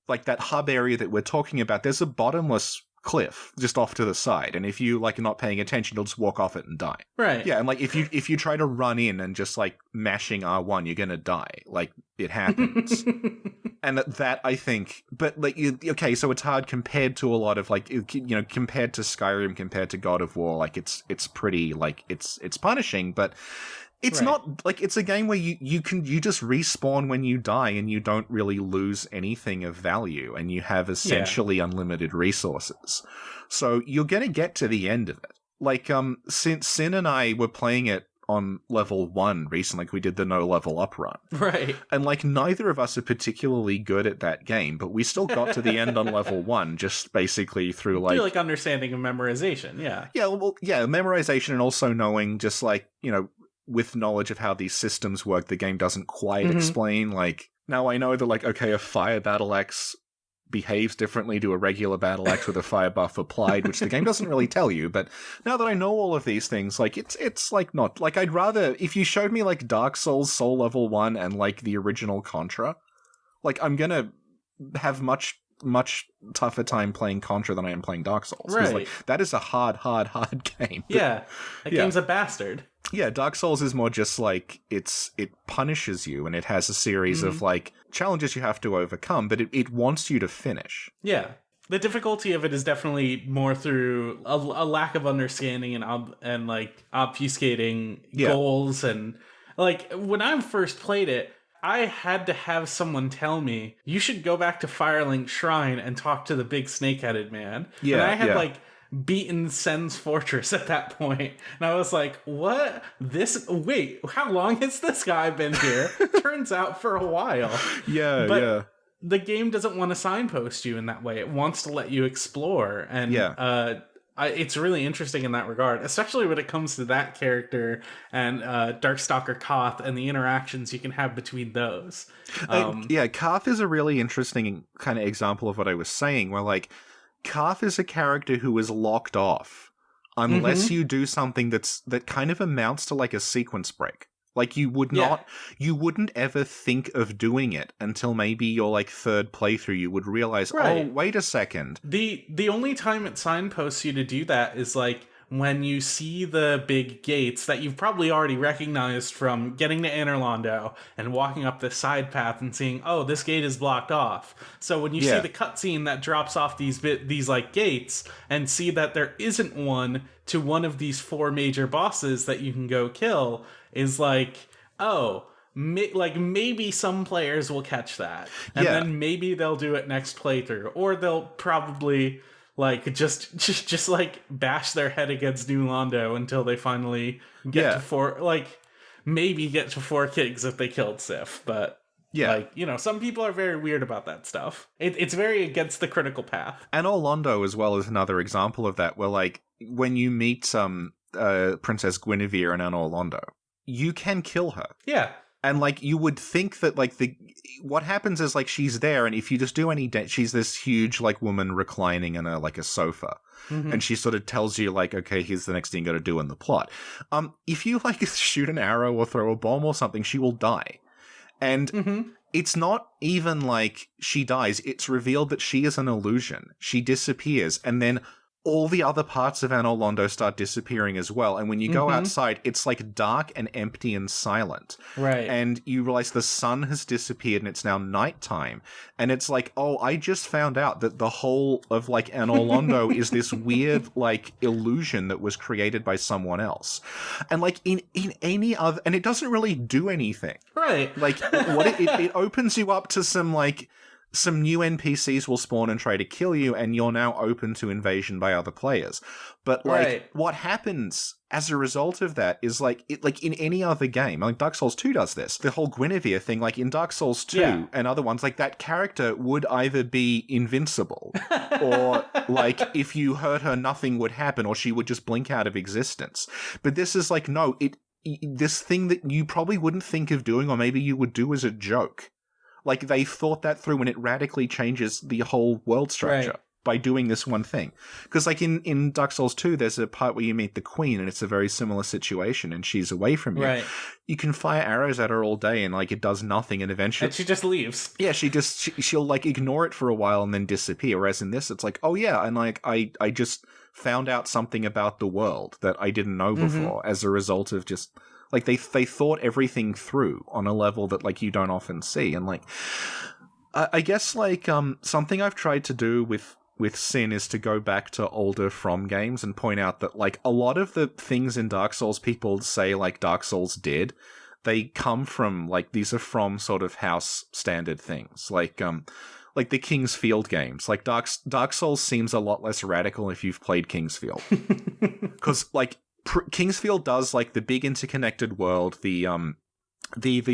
that hub area that we're talking about, there's a bottomless cliff just off to the side, and if you like are not paying attention, you'll just walk off it and die. Right. Yeah, and like if you try to run in and just like mashing R1, you're gonna die. Like it happens. And that I think, but like okay, so it's hard compared to a lot of like compared to Skyrim, compared to God of War, like it's pretty like it's punishing, but it's not like it's a game where you just respawn when you die, and you don't really lose anything of value, and you have essentially unlimited resources. So you're gonna get to the end of it. Like since Sin and I were playing it on level 1 recently, like we did the no level up run. Right. And like neither of us are particularly good at that game, but we still got to the end on level 1 just basically through like understanding and memorization. Yeah. Yeah, well, yeah, memorization, and also knowing just like, with knowledge of how these systems work, the game doesn't quite explain. Like, now I know that, like, okay, a fire battle axe behaves differently to a regular battle axe with a fire buff applied, which the game doesn't really tell you. But now that I know all of these things, like, it's like not like I'd rather if you showed me like Dark Souls Soul Level 1 and like the original Contra, like I'm gonna have much tougher time playing Contra than I am playing Dark Souls. Right. Like, that is a hard game. Yeah. That game's a bastard. Yeah, Dark Souls is more just like it punishes you, and it has a series of like challenges you have to overcome, but it wants you to finish. Yeah. The difficulty of it is definitely more through a lack of understanding and like obfuscating goals, and like when I first played it, I had to have someone tell me, you should go back to Firelink Shrine and talk to the big snake-headed man. Yeah, and I had like beaten Sen's Fortress at that point. And I was like, what? Wait, how long has this guy been here? Turns out for a while. But the game doesn't want to signpost you in that way. It wants to let you explore. And it's really interesting in that regard, especially when it comes to that character and Darkstalker Koth and the interactions you can have between those. Koth is a really interesting kind of example of what I was saying, where like Koth is a character who is locked off unless you do something that kind of amounts to like a sequence break. Like you wouldn't ever think of doing it until maybe your like third playthrough. You would realize, oh, wait a second. The only time it signposts you to do that is like when you see the big gates that you've probably already recognized from getting to Anor Londo and walking up the side path and seeing, oh, this gate is blocked off. So when you see the cutscene that drops off these like gates and see that there isn't one to one of these 4 major bosses that you can go kill, is like, oh, maybe some players will catch that, and then maybe they'll do it next playthrough, or they'll probably like just like bash their head against New Londo until they finally get to 4, like maybe get to 4 kings if they killed Sif. But like, some people are very weird about that stuff. It's very against the critical path. And Londo as well is another example of that, where like when you meet Princess Guinevere in Anor Londo, you can kill her. Yeah. And like you would think that like what happens is like she's there, and if you just do any she's this huge like woman reclining in a sofa, and she sort of tells you like, okay, here's the next thing you got to do in the plot. If you like shoot an arrow or throw a bomb or something, she will die. And it's not even like she dies. It's revealed that she is an illusion. She disappears, and then all the other parts of Anor Londo start disappearing as well. And when you go outside, it's like dark and empty and silent. Right. And you realize the sun has disappeared and it's now nighttime. And it's like, oh, I just found out that the whole of like Anor Londo is this weird like illusion that was created by someone else. And like in any other, and it doesn't really do anything. Right. Like what it opens you up to some like some new NPCs will spawn and try to kill you, and you're now open to invasion by other players. But like, what happens as a result of that is like in any other game, like Dark Souls 2 does this. The whole Guinevere thing, like in Dark Souls 2 and other ones, like that character would either be invincible or like if you hurt her, nothing would happen, or she would just blink out of existence. But this is like, no, this thing that you probably wouldn't think of doing, or maybe you would do as a joke. Like, they thought that through, and it radically changes the whole world structure by doing this one thing. Because, like, in Dark Souls 2, there's a part where you meet the Queen, and it's a very similar situation, and she's away from you. Right. You can fire arrows at her all day, and, like, it does nothing, and eventually... And she just leaves. Yeah, she'll, like, ignore it for a while and then disappear, whereas in this, it's like, oh, yeah, and, like, I just found out something about the world that I didn't know before as a result of just... Like, they thought everything through on a level that, like, you don't often see. And, like, I guess, like, something I've tried to do with Sin is to go back to older From games and point out that, like, a lot of the things in Dark Souls people say, like, Dark Souls did, they come from, like, these are from sort of house standard things. Like the King's Field games. Like, Dark Souls seems a lot less radical if you've played King's Field. Because, like... Kingsfield does, like, the big interconnected world, the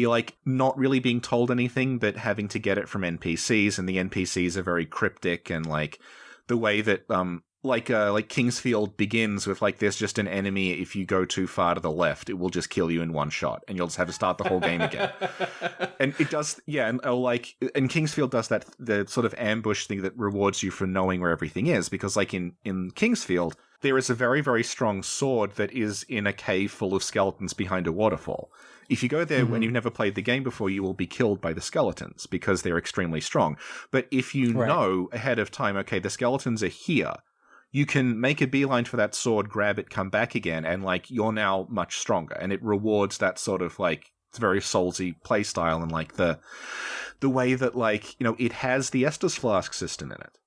like, not really being told anything, but having to get it from NPCs, and the NPCs are very cryptic, and, like, the way that, like Kingsfield begins with, like, there's just an enemy, if you go too far to the left, it will just kill you in one shot, and you'll just have to start the whole game again. And it does, and Kingsfield does that, the sort of ambush thing that rewards you for knowing where everything is, because, like, in Kingsfield, there is a very, very strong sword that is in a cave full of skeletons behind a waterfall. If you go there when you've never played the game before, you will be killed by the skeletons because they're extremely strong. But if you know ahead of time, okay, the skeletons are here, you can make a beeline for that sword, grab it, come back again, and, like, you're now much stronger. And it rewards that sort of, like, it's very Soulsy playstyle, and, like, the way that, like, you know, it has the Estus Flask system in it.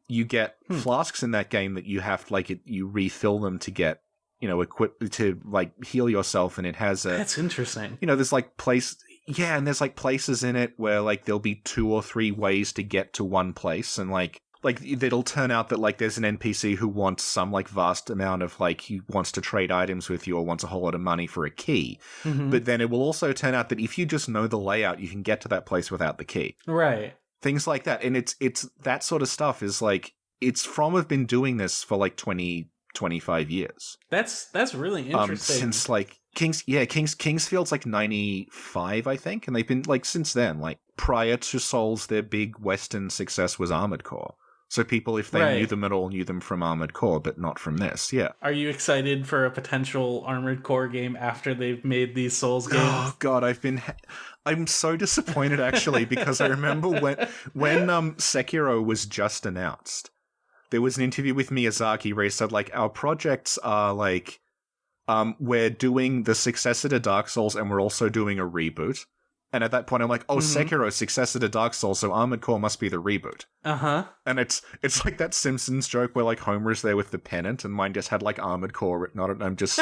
You get flasks in that game that you have to, like, you refill them to get, you know, equipped to, like, heal yourself, and it has a... That's interesting. You know, there's, like, and there's, like, places in it where, like, there'll be 2 or 3 ways to get to one place, and, like, it'll turn out that, like, there's an NPC who wants some, like, vast amount of, like, he wants to trade items with you or wants a whole lot of money for a key. But then it will also turn out that if you just know the layout, you can get to that place without the key. Right. Things like that. And it's that sort of stuff is, like, From have been doing this for, like, 25 years. That's really interesting. Since, like, Kingsfield's, like, 95, I think. And they've been, like, since then, like, prior to Souls, their big Western success was Armored Core. So people, if they knew them at all, knew them from Armored Core, but not from this, Are you excited for a potential Armored Core game after they've made these Souls games? Oh, God, I'm so disappointed, actually, because I remember when Sekiro was just announced, there was an interview with Miyazaki where he said, like, our projects are, like, we're doing the successor to Dark Souls, and we're also doing a reboot. And at that point, I'm like, oh, Sekiro, successor to Dark Souls, so Armored Core must be the reboot. And it's like that Simpsons joke where, like, Homer's there with the pennant, and mine just had, like, Armored Core written on it, and I'm just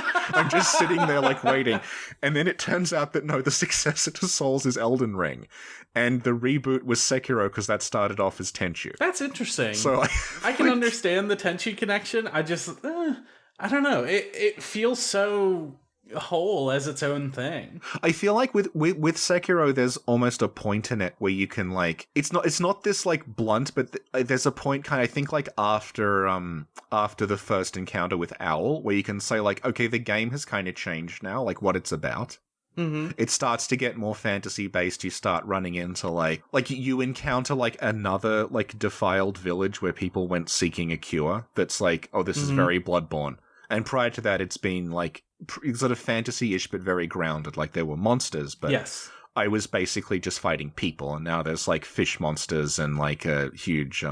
sitting there, like, waiting. And then it turns out that, no, the successor to Souls is Elden Ring. And the reboot was Sekiro, because that started off as Tenchu. That's interesting. So I can understand the Tenchu connection. I just, I don't know. It feels so... whole as its own thing. I feel like with Sekiro, there's almost a point in it where you can, like, it's not this, like, blunt, but there's a point kind of, I think, like, after the first encounter with Owl, where you can say, like, okay, the game has kind of changed now, like, what it's about. It starts to get more fantasy based. You start running into, like you encounter, like, another, like, defiled village where people went seeking a cure that's like, oh, this is very Bloodborne. And prior to that, it's been, like, sort of fantasy-ish, but very grounded. Like, there were monsters, but I was basically just fighting people. And now there's, like, fish monsters and, like, a huge,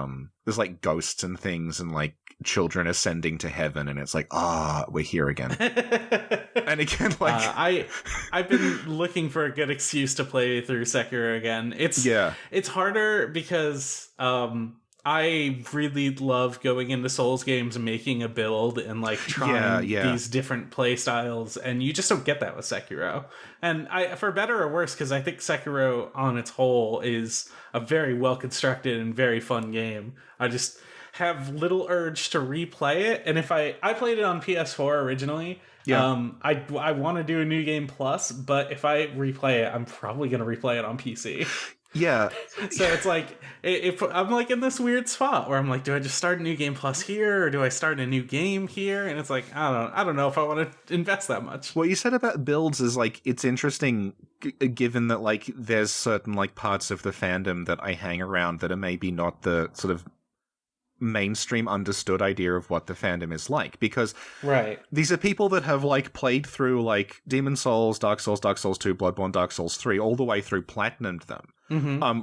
there's, like, ghosts and things and, like, children ascending to heaven. And it's like, we're here again. And again, like... I've been looking for a good excuse to play through Sekiro again. It's harder because... I really love going into Souls games and making a build and like trying these different play styles, and you just don't get that with Sekiro. And for better or worse, because I think Sekiro on its whole is a very well constructed and very fun game. I just have little urge to replay it, and if I played it on PS4 originally. I want to do a New Game Plus, but if I replay it, I'm probably going to replay it on PC. Yeah. So it's like, if I'm like in this weird spot where I'm like, do I just start a New Game Plus here, or do I start a new game here? And it's like, I don't know if I want to invest that much. What you said about builds is like, it's interesting given that like there's certain like parts of the fandom that I hang around that are maybe not the sort of mainstream understood idea of what the fandom is like, because these are people that have like played through like Demon Souls, Dark Souls 2, Bloodborne, Dark Souls 3, all the way through platinumed them.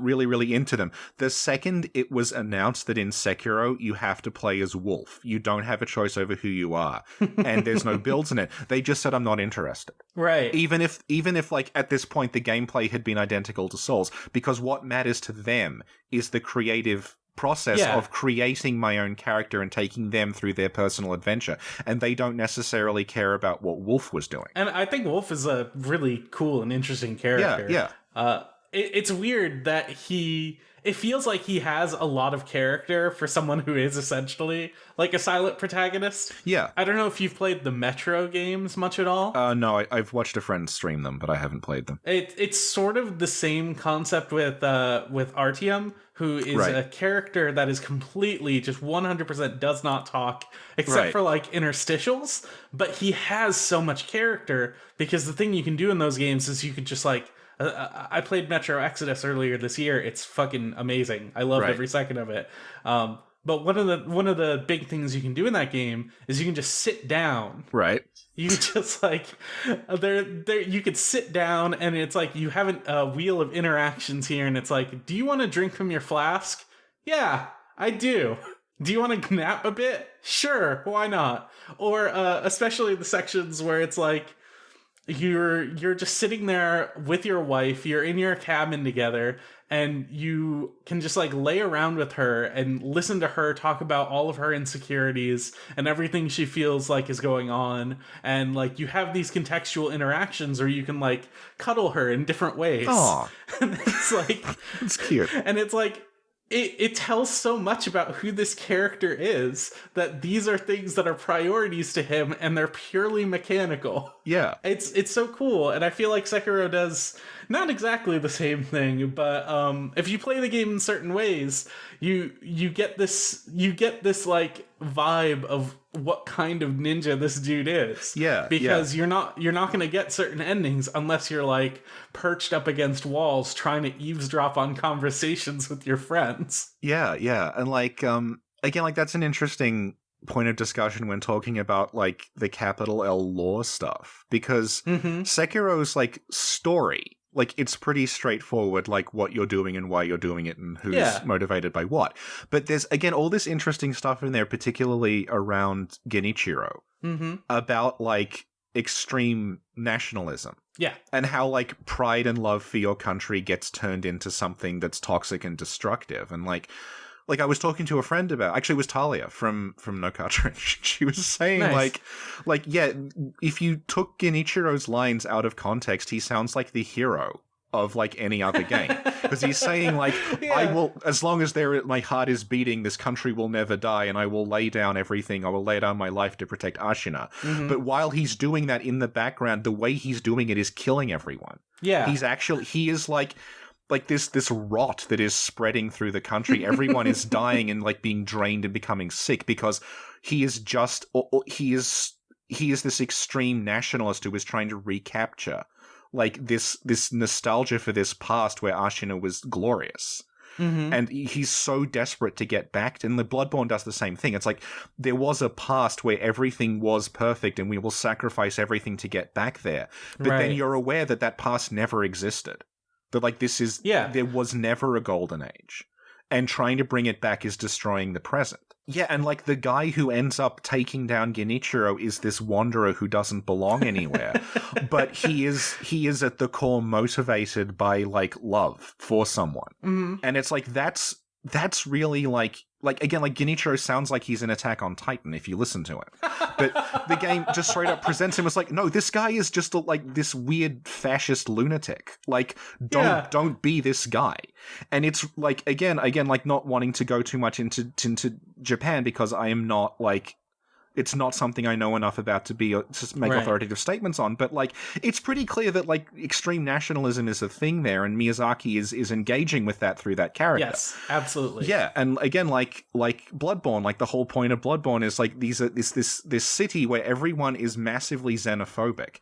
Really, really into them. The second it was announced that in Sekiro you have to play as Wolf, you don't have a choice over who you are, and there's no builds in it, they just said, I'm not interested. Right. Even if like at this point the gameplay had been identical to Souls, because what matters to them is the creative process of creating my own character and taking them through their personal adventure, and they don't necessarily care about what Wolf was doing. And I think Wolf is a really cool and interesting character. It's weird that it feels like he has a lot of character for someone who is essentially like a silent protagonist. Yeah. I don't know if you've played the Metro games much at all. No, I've watched a friend stream them, but I haven't played them. It's sort of the same concept with Artyom, who is a character that is completely just 100% does not talk, except for like interstitials, but he has so much character because the thing you can do in those games is you could just like, I played Metro Exodus earlier this year. It's fucking amazing. I love every second of it. But one of the big things you can do in that game is you can just sit down. Right. You just like you could sit down, and it's like you have a wheel of interactions here, and it's like, do you want to drink from your flask? Yeah, I do. Do you want to nap a bit? Sure, why not? Or especially the sections where it's like, you're just sitting there with your wife, you're in your cabin together, and you can just like lay around with her and listen to her talk about all of her insecurities and everything she feels like is going on, and like you have these contextual interactions where you can like cuddle her in different ways. Aww. And it's like, it's cute. And it's like, it tells so much about who this character is that these are things that are priorities to him, and they're purely mechanical. Yeah. It's so cool, and I feel like Sekiro does not exactly the same thing, but if you play the game in certain ways, you get this like vibe of what kind of ninja this dude is. Yeah. Because you're not going to get certain endings unless you're like perched up against walls trying to eavesdrop on conversations with your friends. Yeah. And like again, like that's an interesting point of discussion when talking about like the capital L lore stuff, because Sekiro's like story, like it's pretty straightforward, like what you're doing and why you're doing it and who's motivated by what. But there's again all this interesting stuff in there, particularly around Genichiro, about like extreme nationalism. Yeah. And how like pride and love for your country gets turned into something that's toxic and destructive. And like I was talking to a friend about, actually it was Talia from No Cartridge. She was saying like, yeah, if you took Genichiro's lines out of context, he sounds like the hero of like any other game. Because he's saying like, I will, as long as my heart is beating, this country will never die, and I will lay down everything. I will lay down my life to protect Ashina. But while he's doing that in the background, the way he's doing it is killing everyone. Yeah. He is like this rot that is spreading through the country. Everyone is dying and like being drained and becoming sick because he is this extreme nationalist who is trying to recapture like this nostalgia for this past where Ashina was glorious. And he's so desperate to get back. And the Bloodborne does the same thing. It's like, there was a past where everything was perfect and we will sacrifice everything to get back there. But then you're aware that past never existed. That like there was never a golden age, and trying to bring it back is destroying the present. Yeah, and like the guy who ends up taking down Genichiro is this wanderer who doesn't belong anywhere, but he is at the core motivated by like love for someone, and it's like that's that's really like again, like Genichiro sounds like he's an Attack on Titan if you listen to him. But the game just straight up presents him as like, no, this guy is just like this weird fascist lunatic. Like, don't be this guy. And it's like, again, like not wanting to go too much into Japan because I am not like, it's not something I know enough about to make authoritative statements on, but like it's pretty clear that like extreme nationalism is a thing there, and Miyazaki is engaging with that through that character. Yes, absolutely. Yeah, and again, like Bloodborne, like the whole point of Bloodborne is like this city where everyone is massively xenophobic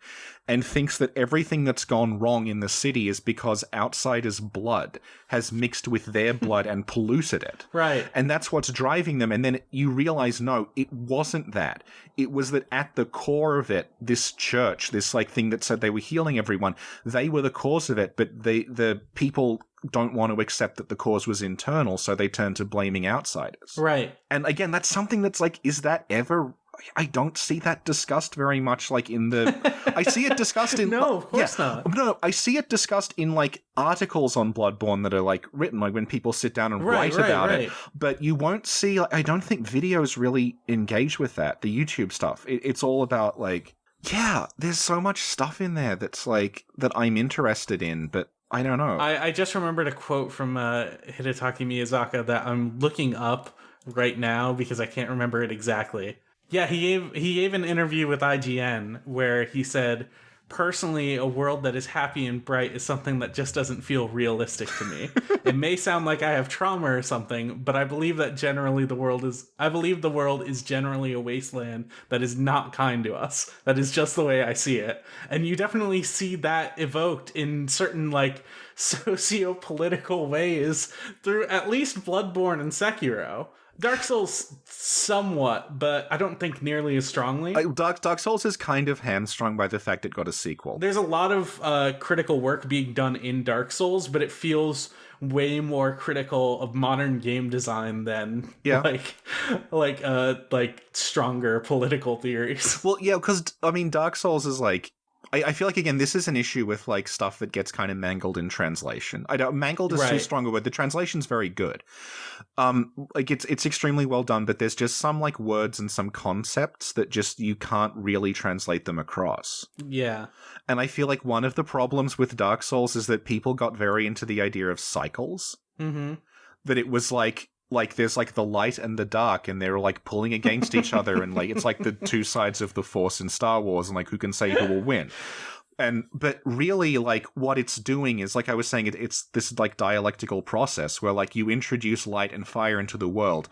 and thinks that everything that's gone wrong in the city is because outsiders' blood has mixed with their blood and polluted it. Right. And that's what's driving them. And then you realize, no, it wasn't that. It was that at the core of it, this church, this like thing that said they were healing everyone, they were the cause of it, but the people don't want to accept that the cause was internal, so they turn to blaming outsiders. Right. And again, that's something that's like, is that ever... I don't see that discussed very much, like in the... I see it discussed in... No, of course not. No, I see it discussed in, like, articles on Bloodborne that are, like, written, like, when people sit down and write about it. But you won't see... Like, I don't think videos really engage with that, the YouTube stuff. It's all about, like... Yeah, there's so much stuff in there that's, like, that I'm interested in, but I don't know. I just remembered a quote from Hidetaki Miyazaki that I'm looking up right now because I can't remember it exactly. Yeah, he gave an interview with IGN where he said, personally, a world that is happy and bright is something that just doesn't feel realistic to me. It may sound like I have trauma or something, but I believe that the world is generally a wasteland that is not kind to us. That is just the way I see it. And you definitely see that evoked in certain, like, socio-political ways through at least Bloodborne and Sekiro. Dark Souls somewhat, but I don't think nearly as strongly. Dark Souls is kind of hamstrung by the fact it got a sequel. There's a lot of critical work being done in Dark Souls, but it feels way more critical of modern game design than like stronger political theories. Well, yeah, because I mean, Dark Souls is like... I feel like, again, this is an issue with, like, stuff that gets kind of mangled in translation. Mangled is too strong a word. The translation's very good. Like, it's extremely well done, but there's just some, like, words and some concepts that just, you can't really translate them across. Yeah. And I feel like one of the problems with Dark Souls is that people got very into the idea of cycles. Mm-hmm. That it was, like there's like the light and the dark, and they're like pulling against each other, and like it's like the two sides of the Force in Star Wars, and like who can say who will win. But really, like, what it's doing is, like I was saying, it's this like dialectical process where like you introduce light and fire into the world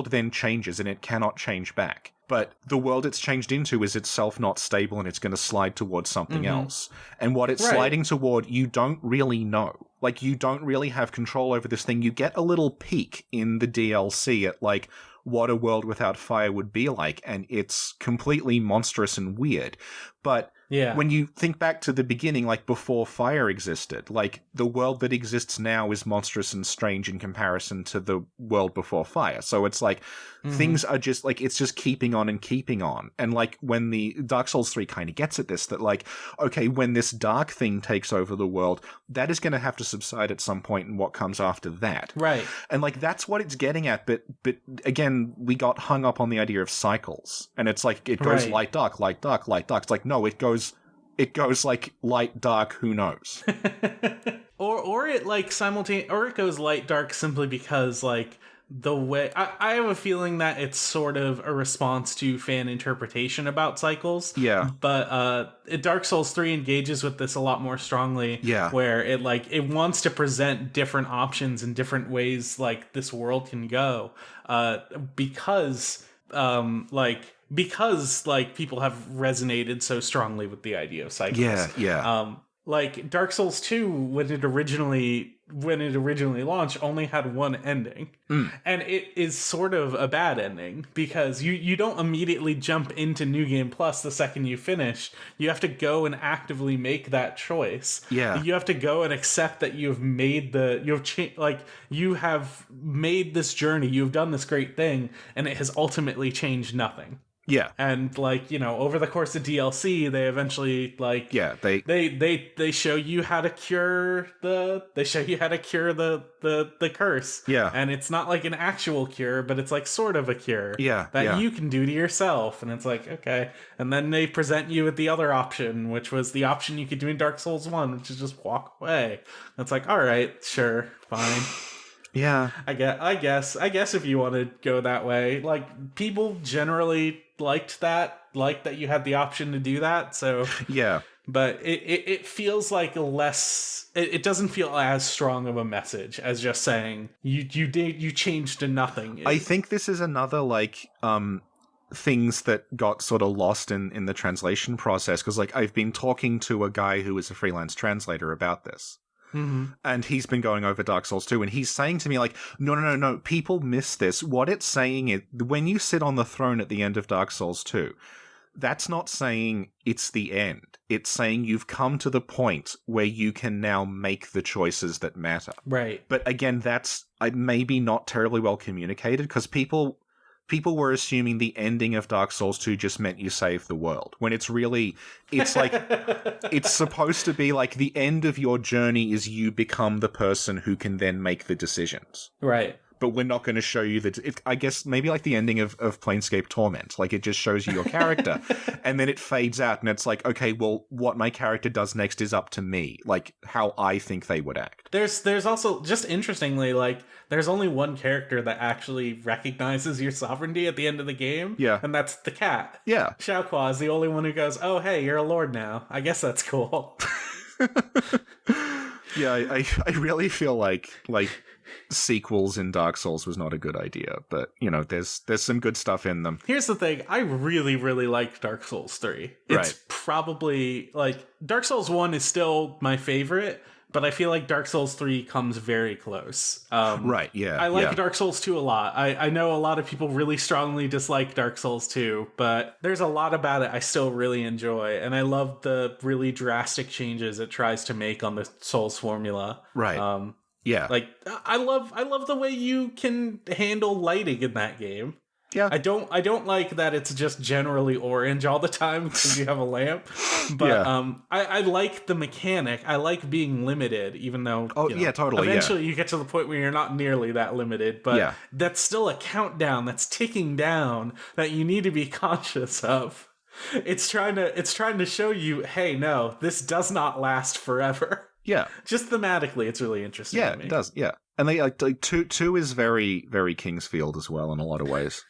then changes and it cannot change back. But the world it's changed into is itself not stable, and it's going to slide towards something else. And what it's sliding toward, you don't really know. Like, you don't really have control over this thing. You get a little peek in the DLC at, like, what a world without fire would be like, and it's completely monstrous and weird. But when you think back to the beginning, like, before fire existed, like, the world that exists now is monstrous and strange in comparison to the world before fire. So it's like, things are just, like, it's just keeping on and keeping on. And, like, when the Dark Souls 3 kind of gets at this, that, like, okay, when this dark thing takes over the world, that is going to have to subside at some point, and what comes after that. Right. And, like, that's what it's getting at, but again, we got hung up on the idea of cycles. And it's like, it goes light, dark, light, dark, light, dark. It's like, no, it goes like light, dark, who knows? or it like or it goes light, dark simply because like the way I have a feeling that it's sort of a response to fan interpretation about cycles. Yeah. But Dark Souls 3 engages with this a lot more strongly. Yeah. Where it wants to present different options and different ways like this world can go. Because people have resonated so strongly with the idea of cycles. Yeah. Like Dark Souls 2, when it originally launched, only had one ending. And it is sort of a bad ending because you don't immediately jump into New Game Plus the second you finish. You have to go and actively make that choice. Yeah. You have to go and accept that you have made you have made this journey, you've done this great thing, and it has ultimately changed nothing. Yeah. And like, you know, over the course of DLC, they eventually like they show you how to cure the curse. Yeah. And it's not like an actual cure, but it's like sort of a cure that you can do to yourself. And it's like, okay. And then they present you with the other option, which was the option you could do in Dark Souls 1, which is just walk away. And it's like, all right, sure, fine. Yeah. I guess if you want to go that way, like people generally liked that you had the option to do that. So yeah, but it feels like less. It doesn't feel as strong of a message as just saying you changed to nothing. I think this is another like things that got sort of lost in the translation process, because like I've been talking to a guy who is a freelance translator about this. Mm-hmm. And he's been going over Dark Souls 2, and he's saying to me, like, no, people miss this. What it's saying is, when you sit on the throne at the end of Dark Souls 2, that's not saying it's the end. It's saying you've come to the point where you can now make the choices that matter. Right. But again, that's maybe not terribly well communicated, because people were assuming the ending of Dark Souls 2 just meant you save the world, when it's really, it's like, it's supposed to be like the end of your journey is you become the person who can then make the decisions. Right. But we're not going to show you that. I guess maybe like the ending of Planescape Torment. Like, it just shows you your character, and then it fades out, and it's like, okay, well, what my character does next is up to me. Like, how I think they would act. There's also, just interestingly, like, there's only one character that actually recognizes your sovereignty at the end of the game. Yeah. And that's the cat. Yeah. Xiaoqua is the only one who goes, oh, hey, you're a lord now. I guess that's cool. Yeah, I really feel like sequels in Dark Souls was not a good idea, but you know, there's some good stuff in them. Here's the thing, I really, really liked Dark Souls 3. It's probably like Dark Souls 1 is still my favorite, but I feel like Dark Souls 3 comes very close. Right, yeah. I like Dark Souls 2 a lot. I know a lot of people really strongly dislike Dark Souls 2, but there's a lot about it I still really enjoy, and I love the really drastic changes it tries to make on the Souls formula. Right. Yeah. Like, I love the way you can handle lighting in that game. Yeah. I don't like that it's just generally orange all the time because you have a lamp. But I like the mechanic. I like being limited, even though totally. Eventually you get to the point where you're not nearly that limited, but that's still a countdown that's ticking down that you need to be conscious of. It's trying to show you, hey, no, this does not last forever. Yeah. Just thematically, it's really interesting to me. It does, yeah. And they like two is very, very Kingsfield as well in a lot of ways.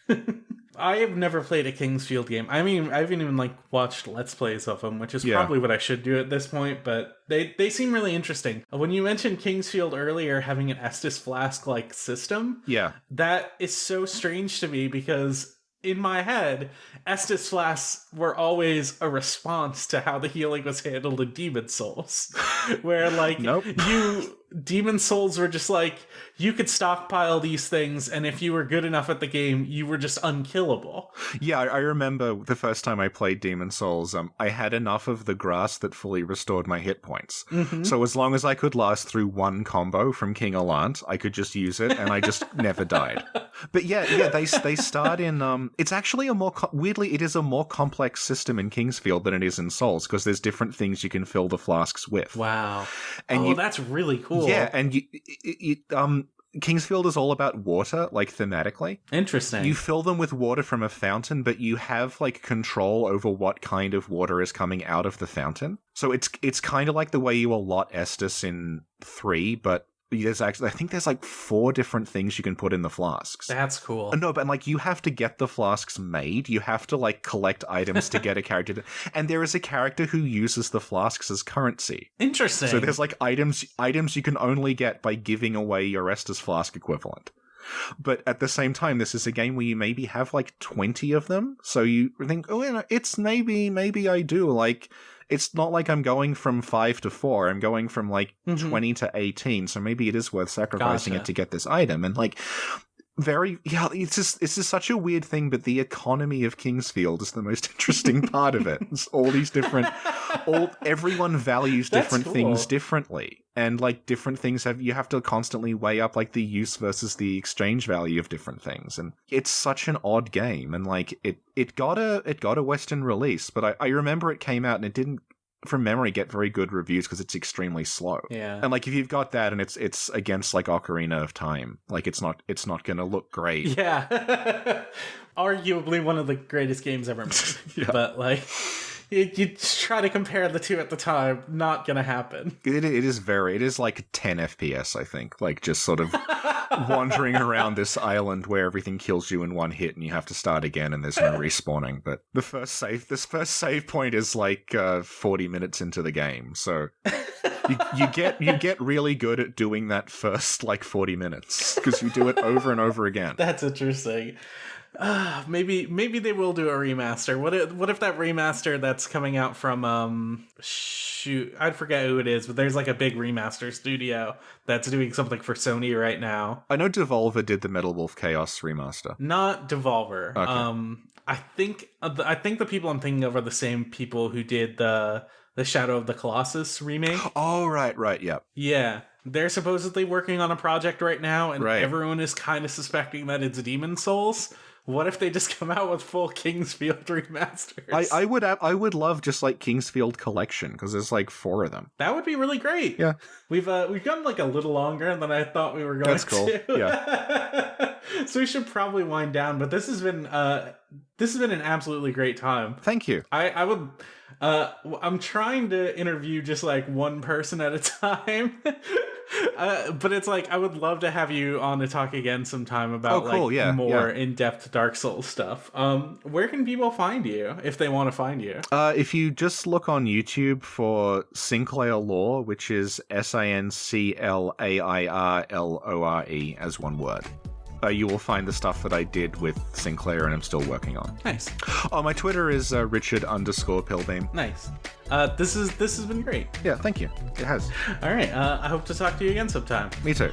I have never played a Kingsfield game. I mean, I haven't even like watched Let's Plays of them, which is probably what I should do at this point, but they seem really interesting. When you mentioned Kingsfield earlier having an Estus Flask-like system, that is so strange to me because in my head, Estus Flasks were always a response to how the healing was handled in Demon Souls. Where, like, Demon Souls were just like, you could stockpile these things, and if you were good enough at the game, you were just unkillable. Yeah, I remember the first time I played Demon Souls, I had enough of the grass that fully restored my hit points. Mm-hmm. So as long as I could last through one combo from King Allant, I could just use it, and I just never died. But they start in, it's actually weirdly, it is a more complex system in Kingsfield than it is in Souls, because there's different things you can fill the flasks with. Wow. And that's really cool. Yeah, and Kingsfield is all about water, like thematically. Interesting. You fill them with water from a fountain, but you have like control over what kind of water is coming out of the fountain. So it's kind of like the way you allot Estus in 3, but there's actually, I think there's like 4 different things you can put in the flasks. That's cool. No, but like you have to get the flasks made. You have to like collect items to get a character. And there is a character who uses the flasks as currency. Interesting. So there's like items you can only get by giving away your Estus Flask equivalent. But at the same time, this is a game where you maybe have like 20 of them. So you think, it's maybe I do. Like, it's not like I'm going from 5 to 4. I'm going from like 20 to 18. So maybe it is worth sacrificing it to get this item. And like, It's just such a weird thing, but the economy of Kingsfield is the most interesting part of it. It's all these different, everyone values different things differently, and like different things you have to constantly weigh up like the use versus the exchange value of different things, and it's such an odd game, and like it got a Western release, but I remember it came out and it didn't, from memory, get very good reviews because it's extremely slow. Yeah. And like if you've got that and it's against like Ocarina of Time, like it's not gonna look great. Yeah. Arguably one of the greatest games ever made. Yeah. But like you try to compare the two at the time, not gonna happen. It is like 10 FPS, I think. Like just sort of wandering around this island where everything kills you in one hit and you have to start again and there's no respawning. But this first save point is like 40 minutes into the game. So you get really good at doing that first like 40 minutes because you do it over and over again. That's interesting. Maybe they will do a remaster. What if that remaster that's coming out from I'd forget who it is, but there's like a big remaster studio that's doing something for Sony right now. I know Devolver did the Metal Wolf Chaos remaster. Not Devolver. Okay. I think the people I'm thinking of are the same people who did the Shadow of the Colossus remake. Oh, right, yeah. Yeah. They're supposedly working on a project right now, and right. Everyone is kind of suspecting that it's Demon Souls. What if they just come out with full Kingsfield remasters? I would love just like Kingsfield Collection because there's like 4 of them. That would be really great. Yeah, we've gone like a little longer than I thought we were going. That's cool. To. Yeah. So we should probably wind down, but this has been an absolutely great time. Thank you. I would. I'm trying to interview just like one person at a time. But it's like I would love to have you on to talk again sometime about more in-depth Dark Souls stuff. Where can people find you if they want to find you? If you just look on YouTube for Sinclair Lore, which is SINCLAIRLORE as one word. You will find the stuff that I did with Sinclair and I'm still working on. Nice. Oh, my Twitter is Richard_Pilbeam. Nice. This has been great. Yeah, thank you. It has. All right. I hope to talk to you again sometime. Me too.